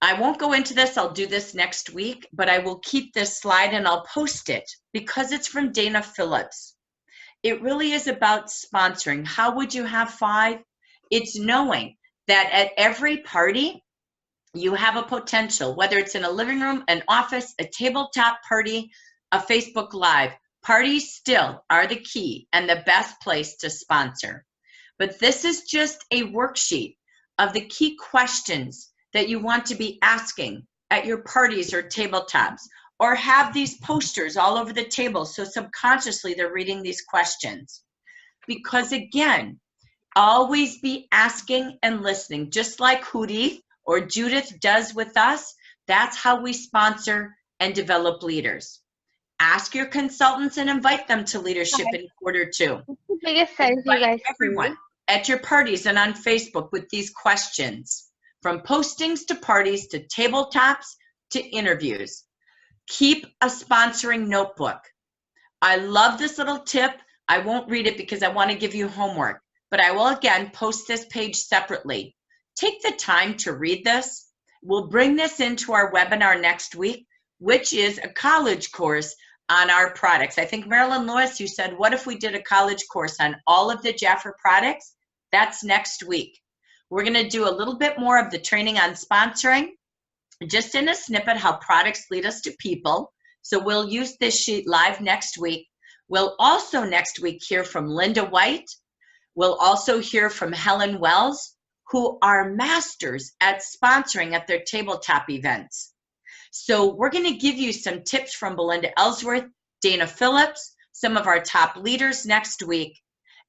I won't go into this, I'll do this next week, but I will keep this slide and I'll post it because it's from Dana Phillips. It really is about sponsoring. How would you have 5? It's knowing that at every party, you have a potential, whether it's in a living room, an office, a tabletop party, a Facebook Live. Parties still are the key and the best place to sponsor. But this is just a worksheet of the key questions that you want to be asking at your parties or tabletops, or have these posters all over the table so subconsciously they're reading these questions. Because again, always be asking and listening, just like Hootie or Judith does with us. That's how we sponsor and develop leaders. Ask your consultants and invite them to leadership in Q2. What's the biggest size you guys Everyone at your parties and on Facebook with these questions, from postings to parties to tabletops to interviews. Keep a sponsoring notebook. I love this little tip. I won't read it because I want to give you homework, but I will again post this page separately. Take the time to read this. We'll bring this into our webinar next week, which is a college course on our products. I think Marilyn Lewis, you said, what if we did a college course on all of the Jafra products? That's next week. We're going to do a little bit more of the training on sponsoring, just in a snippet how products lead us to people. So we'll use this sheet live next week. We'll also next week hear from Linda White. We'll also hear from Helen Wells, who are masters at sponsoring at their tabletop events. So we're going to give you some tips from Belinda Ellsworth, Dana Phillips, some of our top leaders next week.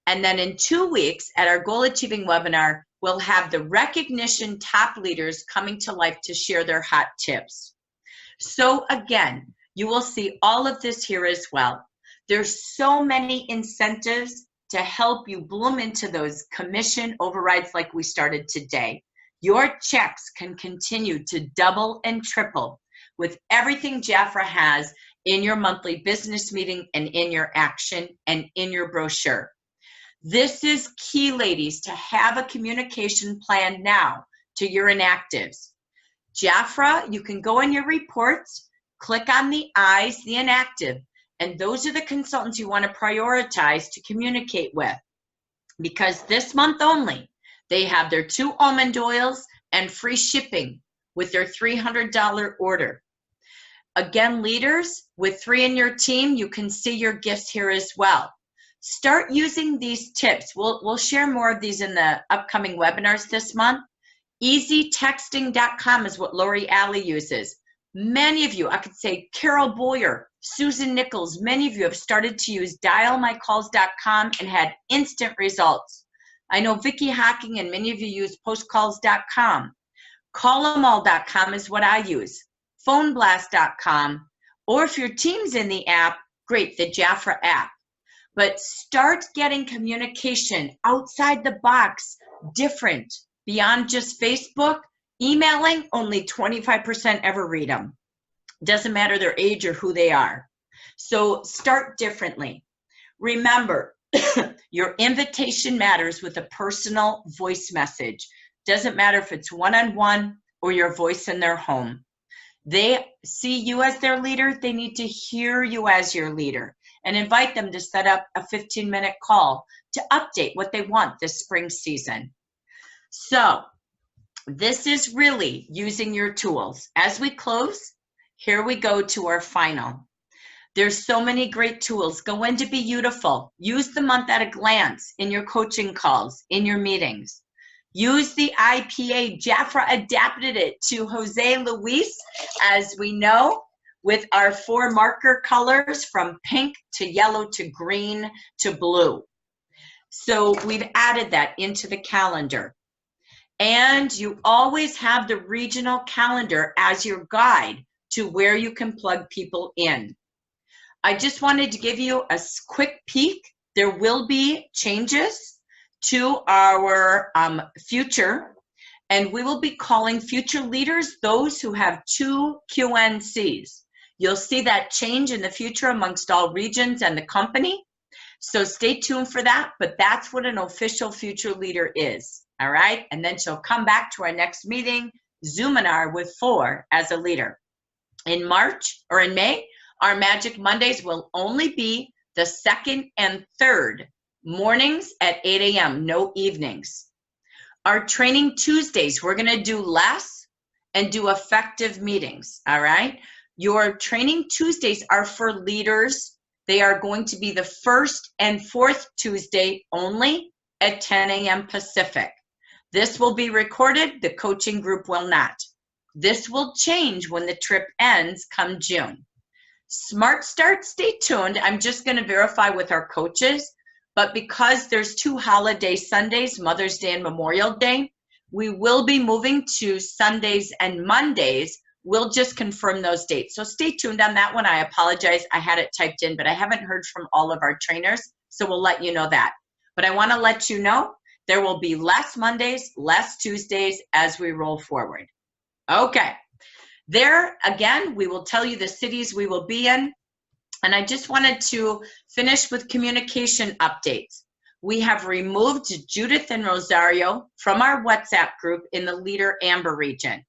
And then in 2 weeks at our Goal Achieving webinar, we'll have the recognition top leaders coming to life to share their hot tips. So again, you will see all of this here as well. There's so many incentives to help you bloom into those commission overrides like we started today. Your checks can continue to double and triple with everything Jafra has in your monthly business meeting and in your action and in your brochure. This is key, ladies, to have a communication plan now to your inactives. Jafra, you can go in your reports, click on the I's, the inactive, and those are the consultants you want to prioritize to communicate with. Because this month only, they have their 2 almond oils and free shipping with their $300 order. Again, leaders, with 3 in your team, you can see your gifts here as well. Start using these tips. We'll share more of these in the upcoming webinars this month. EasyTexting.com is what Lori Alley uses. Many of you, I could say Carol Boyer, Susan Nichols, many of you have started to use dialmycalls.com and had instant results. I know Vicki Hocking and many of you use postcalls.com. Callemall.com is what I use. Phoneblast.com, or if your team's in the app, great, the Jafra app. But start getting communication outside the box, different, beyond just Facebook. Emailing, only 25% ever read them. Doesn't matter their age or who they are. So start differently. Remember, your invitation matters with a personal voice message. Doesn't matter if it's one-on-one or your voice in their home. They see you as their leader. They need to hear you as your leader, and invite them to set up a 15-minute call to update what they want this spring season. So this is really using your tools. As we close, here we go to our final. There's so many great tools. Go in to be beautiful. Use the month at a glance in your coaching calls, in your meetings. Use the IPA. Jafra adapted it to Jose Luis, as we know, with our 4 marker colors from pink to yellow to green to blue. So we've added that into the calendar. And you always have the regional calendar as your guide to where you can plug people in. I just wanted to give you a quick peek. There will be changes to our future, and we will be calling future leaders those who have 2 QNCs. You'll see that change in the future amongst all regions and the company. So stay tuned for that, but that's what an official future leader is, all right? And then she'll come back to our next meeting, Zoominar with 4 as a leader. In March or in May, our Magic Mondays will only be the 2nd and 3rd mornings at 8 a.m., no evenings. Our Training Tuesdays, we're gonna do less and do effective meetings, all right? Your Training Tuesdays are for leaders. They are going to be the 1st and 4th Tuesday only at 10 a.m. Pacific. This will be recorded, the coaching group will not. This will change when the trip ends come June. Smart Start, stay tuned. I'm just gonna verify with our coaches, but because there's 2 holiday Sundays, Mother's Day and Memorial Day, we will be moving to Sundays and Mondays. We'll just confirm those dates. So stay tuned on that one. I apologize, I had it typed in, but I haven't heard from all of our trainers, so we'll let you know that. But I wanna let you know there will be less Mondays, less Tuesdays as we roll forward. Okay, there again, we will tell you the cities we will be in. And I just wanted to finish with communication updates. We have removed Judith and Rosario from our WhatsApp group in the Leader Amber region.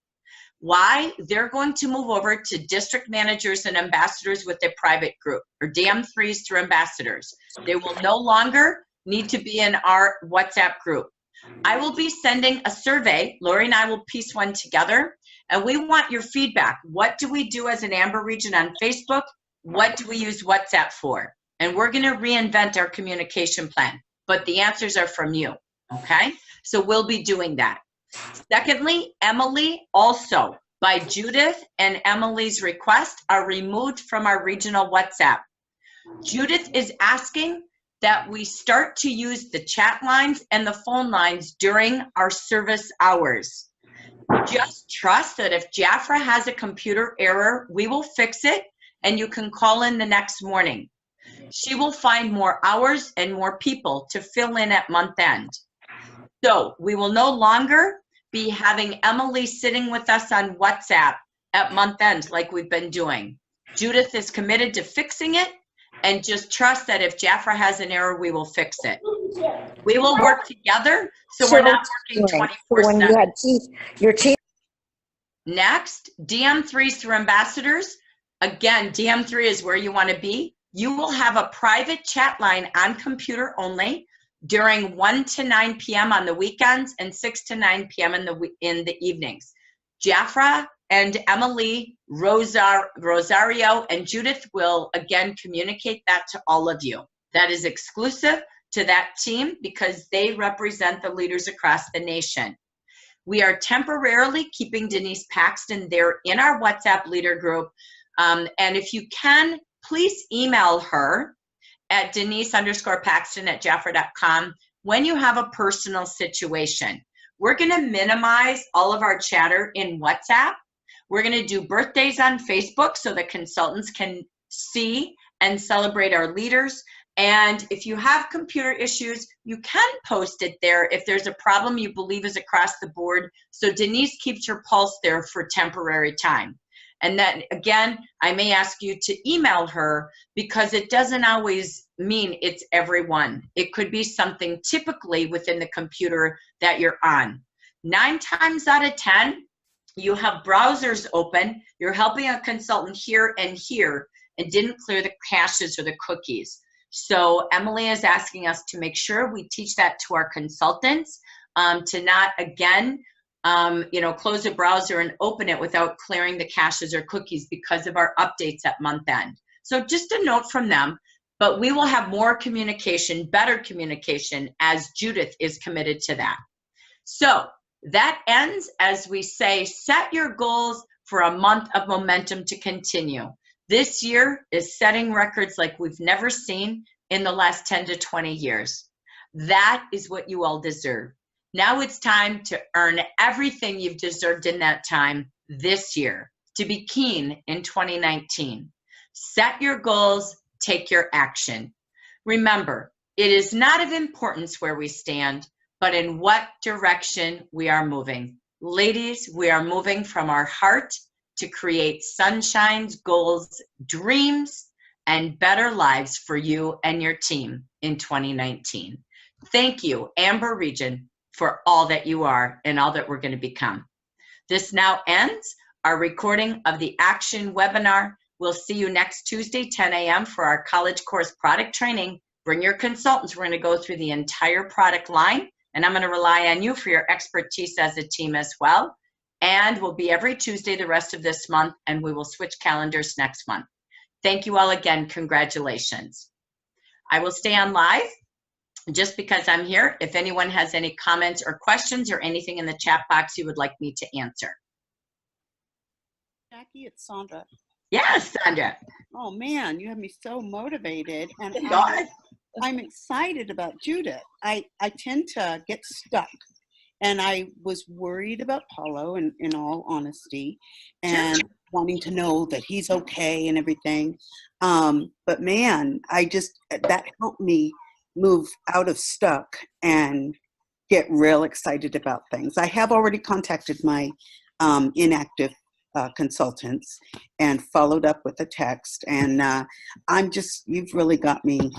Why? They're going to move over to district managers and ambassadors with their private group, or DM3s through ambassadors. They will no longer need to be in our WhatsApp group. I will be sending a survey. Lori and I will piece one together, and we want your feedback. What do we do as an Amber Region on Facebook? What do we use WhatsApp for? And we're going to reinvent our communication plan, but the answers are from you, okay? So we'll be doing that. Secondly, Emily, also by Judith and Emily's request, are removed from our regional WhatsApp. Judith is asking that we start to use the chat lines and the phone lines during our service hours. Just trust that if Jafra has a computer error, we will fix it and you can call in the next morning. She will find more hours and more people to fill in at month end. So we will no longer be having Emily sitting with us on WhatsApp at month end like we've been doing. Judith is committed to fixing it, and just trust that if Jafra has an error, we will fix it. We will work together, so we're not working 24/7. When you had your team. Next, DM3s through ambassadors. Again, DM3 is where you want to be. You will have a private chat line on computer only during 1 to 9 p.m. on the weekends and 6 to 9 p.m. in the evenings. Jafra and Emily, Rosario, and Judith will again communicate that to all of you. That is exclusive to that team because they represent the leaders across the nation. We are temporarily keeping Denise Paxton there in our WhatsApp leader group. And if you can, please email her at Denise_Paxton@Jafra.com when you have a personal situation. We're going to minimize all of our chatter in WhatsApp. We're going to do birthdays on Facebook so that consultants can see and celebrate our leaders. And if you have computer issues, you can post it there if there's a problem you believe is across the board. So Denise keeps her pulse there for temporary time. And then again, I may ask you to email her because it doesn't always mean it's everyone. It could be something typically within the computer that you're on. 9 times out of 10, you have browsers open, you're helping a consultant here and here, and didn't clear the caches or the cookies. So Emily is asking us to make sure we teach that to our consultants, to not, again, close a browser and open it without clearing the caches or cookies because of our updates at month end. So just a note from them, but we will have more communication, better communication, as Judith is committed to that. So that ends as we say, set your goals for a month of momentum to continue. This year is setting records like we've never seen in the last 10 to 20 years. That is what you all deserve. Now it's time to earn everything you've deserved in that time this year, to be keen in 2019. Set your goals, take your action. Remember, it is not of importance where we stand, but in what direction we are moving. Ladies, we are moving from our heart to create sunshines, goals, dreams, and better lives for you and your team in 2019. Thank you, Amber Region, for all that you are and all that we're going to become. This now ends our recording of the Action webinar. We'll see you next Tuesday, 10 a.m. for our college course product training. Bring your consultants. We're going to go through the entire product line, and I'm going to rely on you for your expertise as a team as well. And we'll be every Tuesday the rest of this month, and we will switch calendars next month. Thank you all again. Congratulations. I will stay on live just because I'm here. If anyone has any comments or questions or anything in the chat box you would like me to answer. Jackie, it's Sandra. Yes, Sandra. Oh man, you have me so motivated, and God. I'm excited about Judith. I tend to get stuck, and I was worried about Paulo, in all honesty, and wanting to know that he's okay and everything. But man, that helped me move out of stuck and get real excited about things. I have already contacted my inactive consultants and followed up with a text, and you've really got me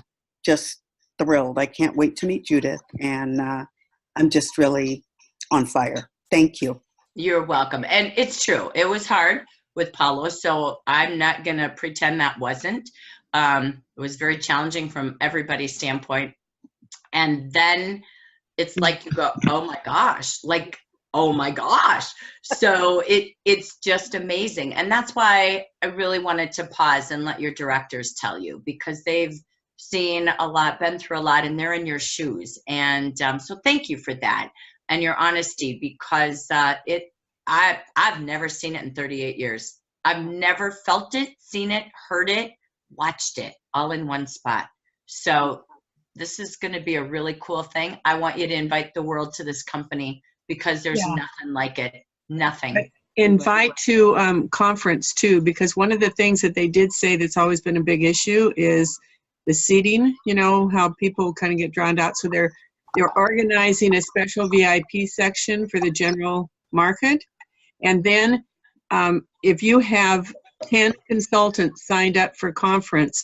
just thrilled. I can't wait to meet Judith, and I'm just really on fire. Thank you. You're welcome. And it's true. It was hard with Paulo, so I'm not going to pretend that wasn't. It was very challenging from everybody's standpoint. And then it's like you go, oh my gosh, like, oh my gosh. So it's just amazing. And that's why I really wanted to pause and let your directors tell you, because they've seen a lot, been through a lot, and they're in your shoes. And so thank you for that and your honesty, because I've never seen it in 38 years. I've never felt it, seen it, heard it, watched it all in one spot. So this is going to be a really cool thing. I want you to invite the world to this company, because there's nothing like it. Nothing. Invite to conference too, because one of the things that they did say that's always been a big issue is the seating, you know, how people kind of get drowned out. So they're organizing a special VIP section for the general market. And then if you have 10 consultants signed up for conference,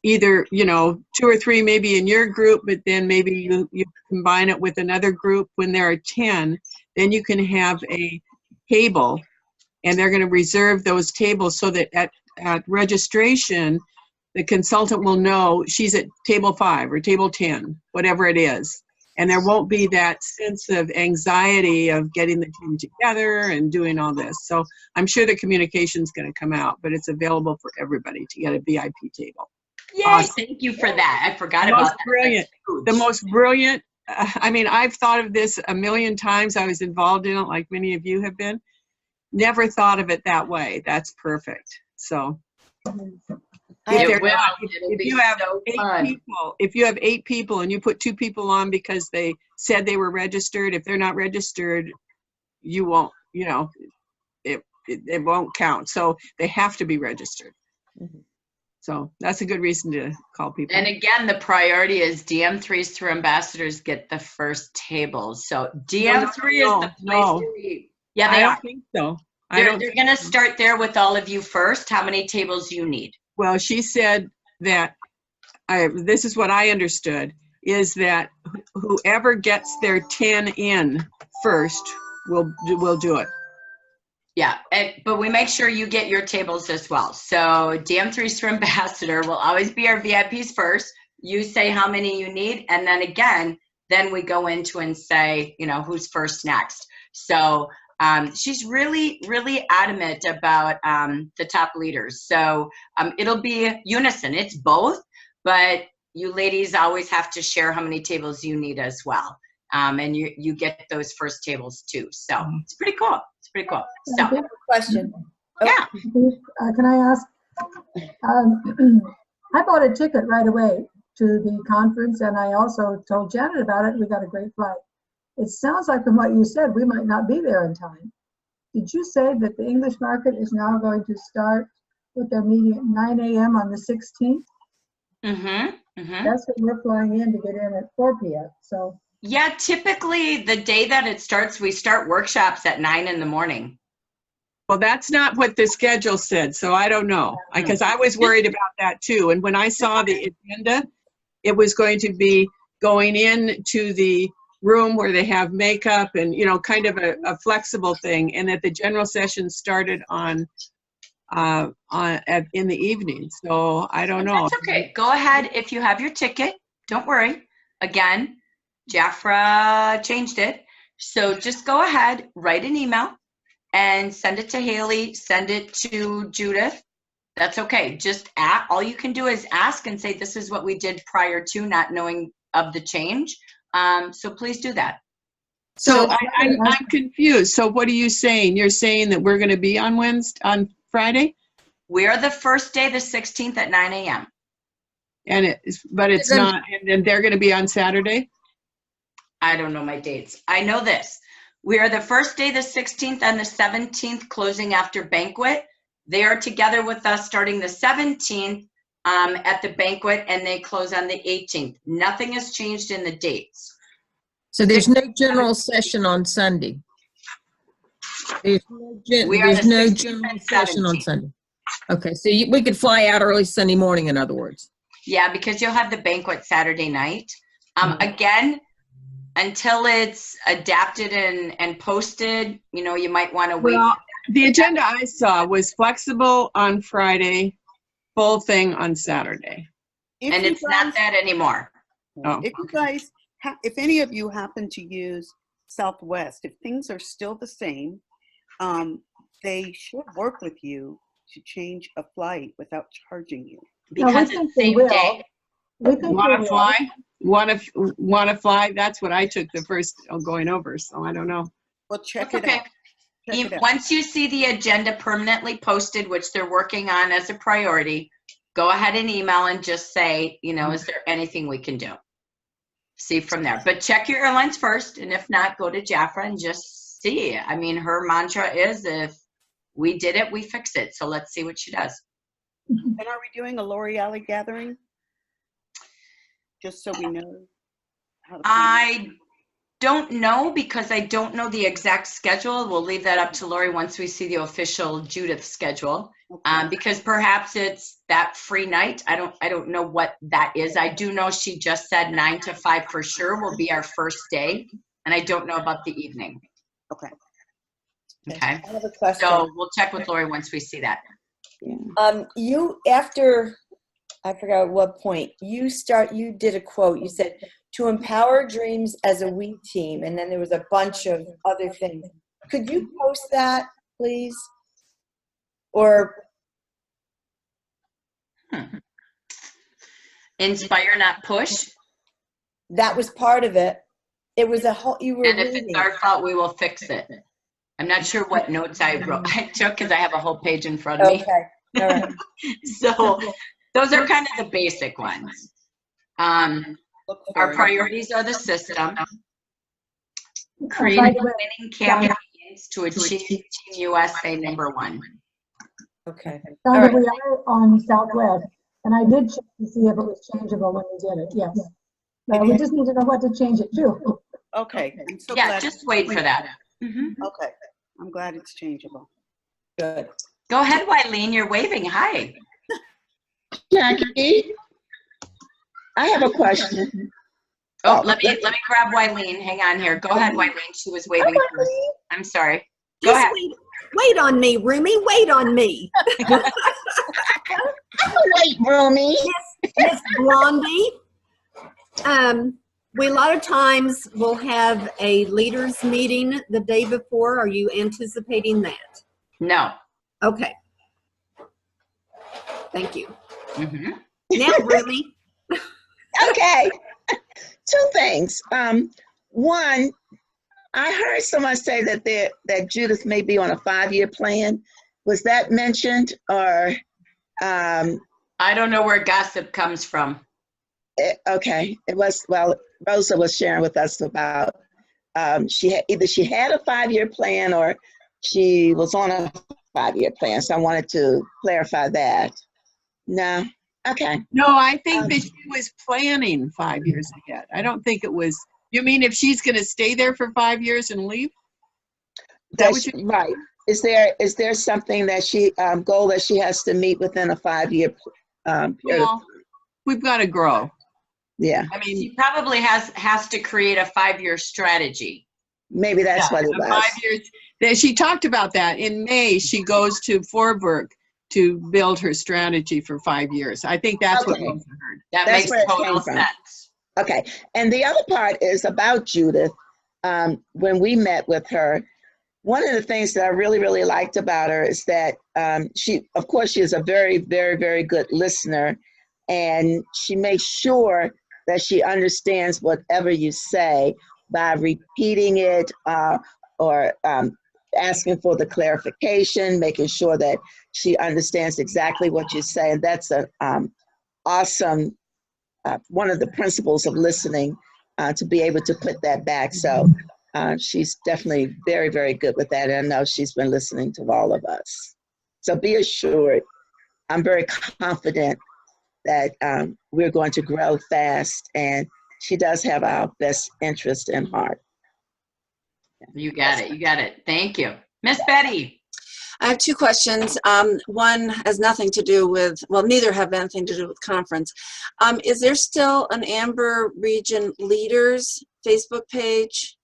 either, you know, 2 or 3 maybe in your group, but then maybe you combine it with another group. When there are 10, then you can have a table, and they're going to reserve those tables so that at registration, the consultant will know she's at table 5 or table 10, whatever it is. And there won't be that sense of anxiety of getting the team together and doing all this. So I'm sure the communication's going to come out, but it's available for everybody to get a VIP table. Yay, Awesome. thank you for that. I forgot about that. Brilliant. The most brilliant. I mean, I've thought of this a million times. I was involved in it, like many of you have been. Never thought of it that way. That's perfect. So if you have 8 people and you put 2 people on because they said they were registered, if they're not registered, you won't, you know, it won't count. So they have to be registered. So that's a good reason to call people. And again, the priority is DM3s through ambassadors get the first tables. So DM3 is the place to be. Yeah, they I are. don't think so. They're going to start there with all of you first. How many tables you need? Well, she said that, this is what I understood, is that whoever gets their 10 in first will do it. Yeah, but we make sure you get your tables as well. So DM3s for ambassador will always be our VIPs first. You say how many you need, and then again, then we go into and say, you know, who's first next. So she's really, really adamant about the top leaders. So it'll be unison. It's both, but you ladies always have to share how many tables you need as well. And you get those first tables too. So it's pretty cool. It's pretty cool. So, question. Yeah. Can I ask? I bought a ticket right away to the conference, and I also told Janet about it. We got a great flight. It sounds like from what you said, we might not be there in time. Did you say that the English market is now going to start with their meeting at 9 a.m. on the 16th? That's when we're flying in to get in at 4 p.m. So. Yeah, typically the day that it starts, we start workshops at 9 in the morning. Well, that's not what the schedule said, so I don't know, because I was worried about that too. And when I saw the agenda, it was going to be going into the room where they have makeup and, you know, kind of a flexible thing, and that the general session started in the evening. So I don't know. That's okay. Go ahead if you have your ticket. Don't worry. Again, Jafra changed it. So just go ahead, write an email and send it to Haley, send it to Judith. That's okay. Just all you can do is ask and say, this is what we did prior to not knowing of the change. So please do that. So I'm confused. So what are you saying? You're saying that we're going to be on Friday? We are the first day, the 16th at 9 a.m. But it's not, and they're going to be on Saturday? I don't know my dates. I know this. We are the first day, the 16th and the 17th, closing after banquet. They are together with us starting the 17th at the banquet, and they close on the 18th. Nothing has changed in the dates. So there's no general session on Sunday? There's no general session on Sunday? Okay, so we could fly out early Sunday morning, in other words. Yeah, because you'll have the banquet Saturday night. Again, until it's adapted and posted, you know, you might want to wait. Well, the agenda I saw was flexible on Friday, full thing on Saturday. And it's not that anymore. Oh, If you guys, if any of you happen to use Southwest, if things are still the same, they should work with you to change a flight without charging you. Because it's the same day. Want to fly? Want to fly? That's what I took the first going over, so I don't know. Well, check That's it okay. out. Check it out. Once you see the agenda permanently posted, which they're working on as a priority, go ahead and email and just say, you know, is there anything we can do? See from there. But check your airlines first, and if not, go to Jafra and just see. I mean, her mantra is, if we did it, we fix it. So let's see what she does. And are we doing a Lori Alley gathering? Just so we know how to plan. I don't know, because I don't know the exact schedule. We'll leave that up to Lori once we see the official Judith schedule. Because perhaps it's that free night. I don't know what that is. I do know she just said 9 to 5 for sure will be our first day, and I don't know about the evening. Okay. Okay. I have a question. So we'll check with Lori once we see that. You, after, I forgot what point, you did a quote. You said, to empower dreams as a we team, and then there was a bunch of other things. Could you post that, please? Or Inspire, not push. that was part of it. It was a whole, you were And if reading. it's our fault, we will fix it. I'm not sure what notes I took, because I have a whole page in front of me. Okay, all right. So those are kind of the basic ones. Our priorities are the system, creating winning campaigns to achieve Team USA #1. Okay. Sandra, we are on Southwest, and I did check to see if it was changeable when we did it, yes. We just need to know what to change it to. Okay. I'm so Yeah, glad. just wait for that. Okay. I'm glad it's changeable. Good. Go ahead, Wileen, you're waving. Hi. Jackie, I have a question. Oh, let me grab Wileen. Hang on here. Go ahead, Wileen. She was waving first. I'm sorry. Go ahead. Wait on me, Rumi. Wait on me. Wait, Rumi. Miss Blondie. We a lot of times will have a leaders meeting the day before. Are you anticipating that? No. Okay. Thank you. Now, Rumi. Okay. Two things. One, I heard someone say that Judith may be on a 5-year plan. Was that mentioned, or? I don't know where gossip comes from. Okay, it was, well, Rosa was sharing with us about either she had a 5-year plan or she was on a 5-year plan. So I wanted to clarify that. No. Okay. No, I think that she was planning 5 years ahead. I don't think it was. You mean if she's going to stay there for 5 years and leave? That's right. Is there something that she goal that she has to meet within a 5-year period? Well, we've got to grow. Yeah. I mean, she probably has to create a 5-year strategy. Maybe that's what it was. 5 years. She talked about that. In May, she goes to Forberg to build her strategy for 5 years. I think that's what Rosa heard. That That's makes where it total came from. sense. Okay. And the other part is about Judith. When we met with her, one of the things that I really, really liked about her is that she is a very, very, very good listener, and she makes sure that she understands whatever you say by repeating it or asking for the clarification, making sure that she understands exactly what you say. And that's an awesome, one of the principles of listening, to be able to put that back. So she's definitely very, very good with that. And I know she's been listening to all of us. So be assured, I'm very confident that we're going to grow fast, and she does have our best interest in heart. You got it. You got it. Thank you. Miss Betty. I have two questions. One has nothing to do with, well, neither have anything to do with conference. Is there still an Amber Region Leaders Facebook page?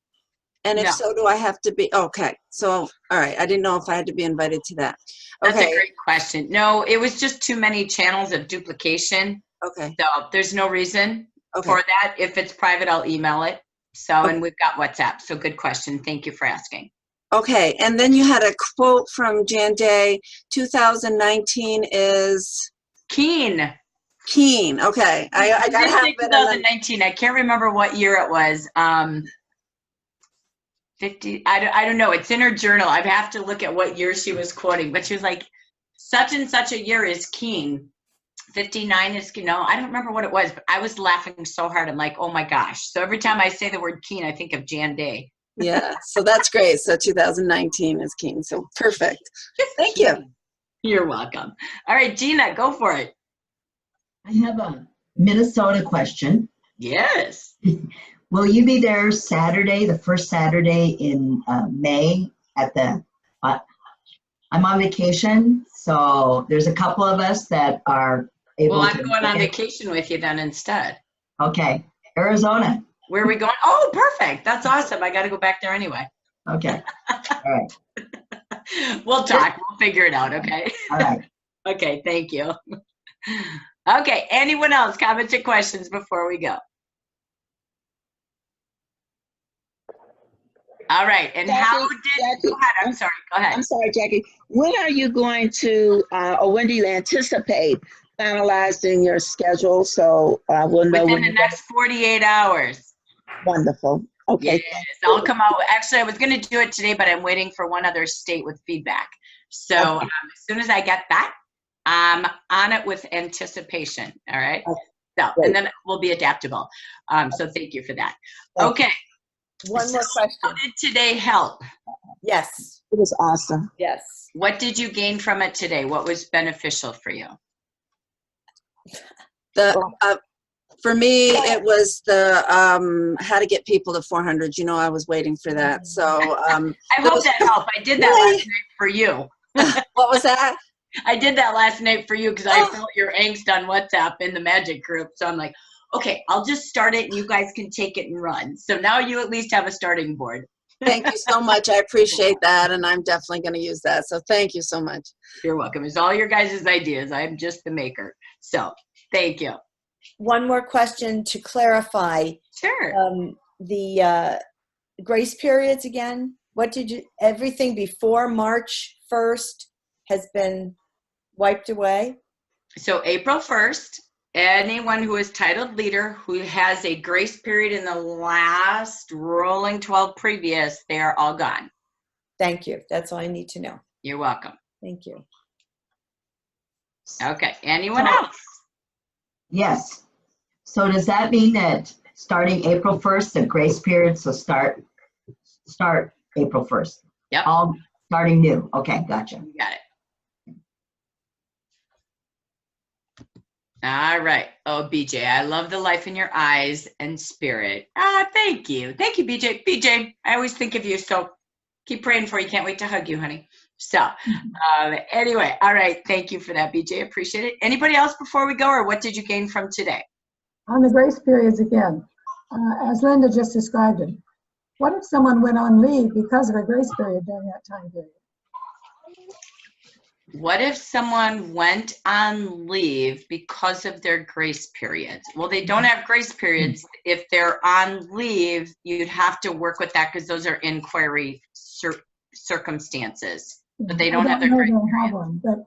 And if No. so, do I have to be, okay. So, all right, I didn't know if I had to be invited to that. That's Okay. a great question. No, it was just too many channels of duplication. Okay. So there's no reason Okay. for that. If it's private, I'll email it. So, and we've got WhatsApp. So good question. Thank you for asking. Okay, and then you had a quote from Jan Day, 2019 is? Keen. Keen, okay. I got to have it. 2019. I can't remember what year it was. 50, I don't know. It's in her journal. I have to look at what year she was quoting, but she was like, such and such a year is keen. 59 is, I don't remember what it was, but I was laughing so hard. I'm like, oh my gosh. So every time I say the word keen, I think of Jan Day. Yeah, so that's great. So 2019 is keen. So perfect. Thank you. You're welcome. All right, Gina, go for it. I have a Minnesota question. Yes. Will you be there Saturday, the first Saturday in May at the, I'm on vacation, so there's a couple of us that are able Well, to. I'm going on vacation with you then instead. Okay, Arizona. Where are we going? Oh, perfect. That's awesome. I got to go back there anyway. Okay, all right. We'll talk. We'll figure it out, okay? All right. Okay, thank you. Okay, anyone else? Comments or questions before we go? All right, and how did, Jackie, go ahead, I'm sorry, go ahead. I'm sorry, Jackie. When are you going to, or when do you anticipate finalizing your schedule so we'll know Within when the you're next 48 hours. Wonderful. Okay. Yes, I'll come out. Actually, I was going to do it today, but I'm waiting for one other state with feedback. So Okay. as soon as I get that, I'm on it with anticipation. All right. Okay. So, Great. and then we'll be adaptable. So thank you for that. Thank Okay. One more question. How did today help? Yes. It was awesome. Yes. What did you gain from it today? What was beneficial for you? For me, it was the how to get people to 400. You know, I was waiting for that. So I hope that helped. I did that last night for you. What was that? I did that last night for you because I felt your angst on WhatsApp in the magic group. So I'm like, okay, I'll just start it and you guys can take it and run. So now you at least have a starting board. Thank you so much. I appreciate that, and I'm definitely going to use that. So thank you so much. You're welcome. It's all your guys' ideas. I'm just the maker. So thank you. One more question to clarify. Sure. The grace periods again. What did you, everything before March 1st has been wiped away? So April 1st, anyone who is titled leader who has a grace period in the last rolling 12 previous, they are all gone. Thank you. That's all I need to know. You're welcome. Thank you. Okay. Anyone else? Yes. So does that mean that starting April 1st, the grace period, so start April 1st? Yep. All starting new. Okay, gotcha. You got it. All right. Oh, BJ, I love the life in your eyes and spirit. Thank you. Thank you, BJ. BJ, I always think of you, so keep praying for you. Can't wait to hug you, honey. So anyway, all right. Thank you for that, BJ. Appreciate it. Anybody else before we go, or what did you gain from today? On the grace periods again, as Linda just described it, what if someone went on leave because of a grace period during that time period? What if someone went on leave because of their grace periods? Well, they don't have grace periods. If they're on leave, you'd have to work with that because those are inquiry circumstances. But they don't have their grace periods. Have one, but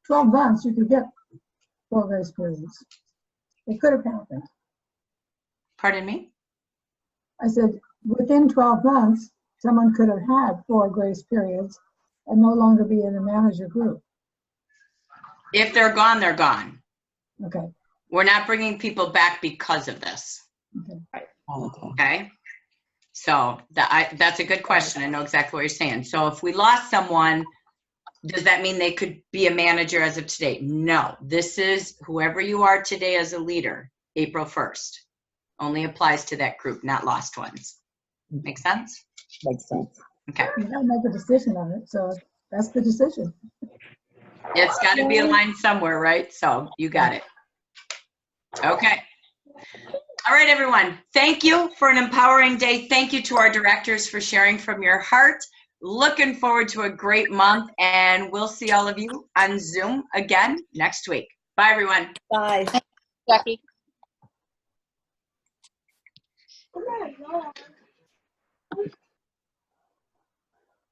12 months you could get 4 grace periods. It could have happened. Pardon me? I said within 12 months, someone could have had 4 grace periods and no longer be in the manager group. If they're gone, they're gone. Okay. We're not bringing people back because of this. Okay. Okay. So that's a good question. I know exactly what you're saying. So if we lost someone, does that mean they could be a manager as of today? No. This is whoever you are today as a leader, April 1st. Only applies to that group, not lost ones. Make sense? Makes sense. Okay. You gotta make a decision on it, so That's the decision. It's got to be aligned somewhere, right? So you got it. Okay. All right, everyone. Thank you for an empowering day. Thank you to our directors for sharing from your heart. Looking forward to a great month, and we'll see all of you on Zoom again next week. Bye, everyone. Bye. Jackie.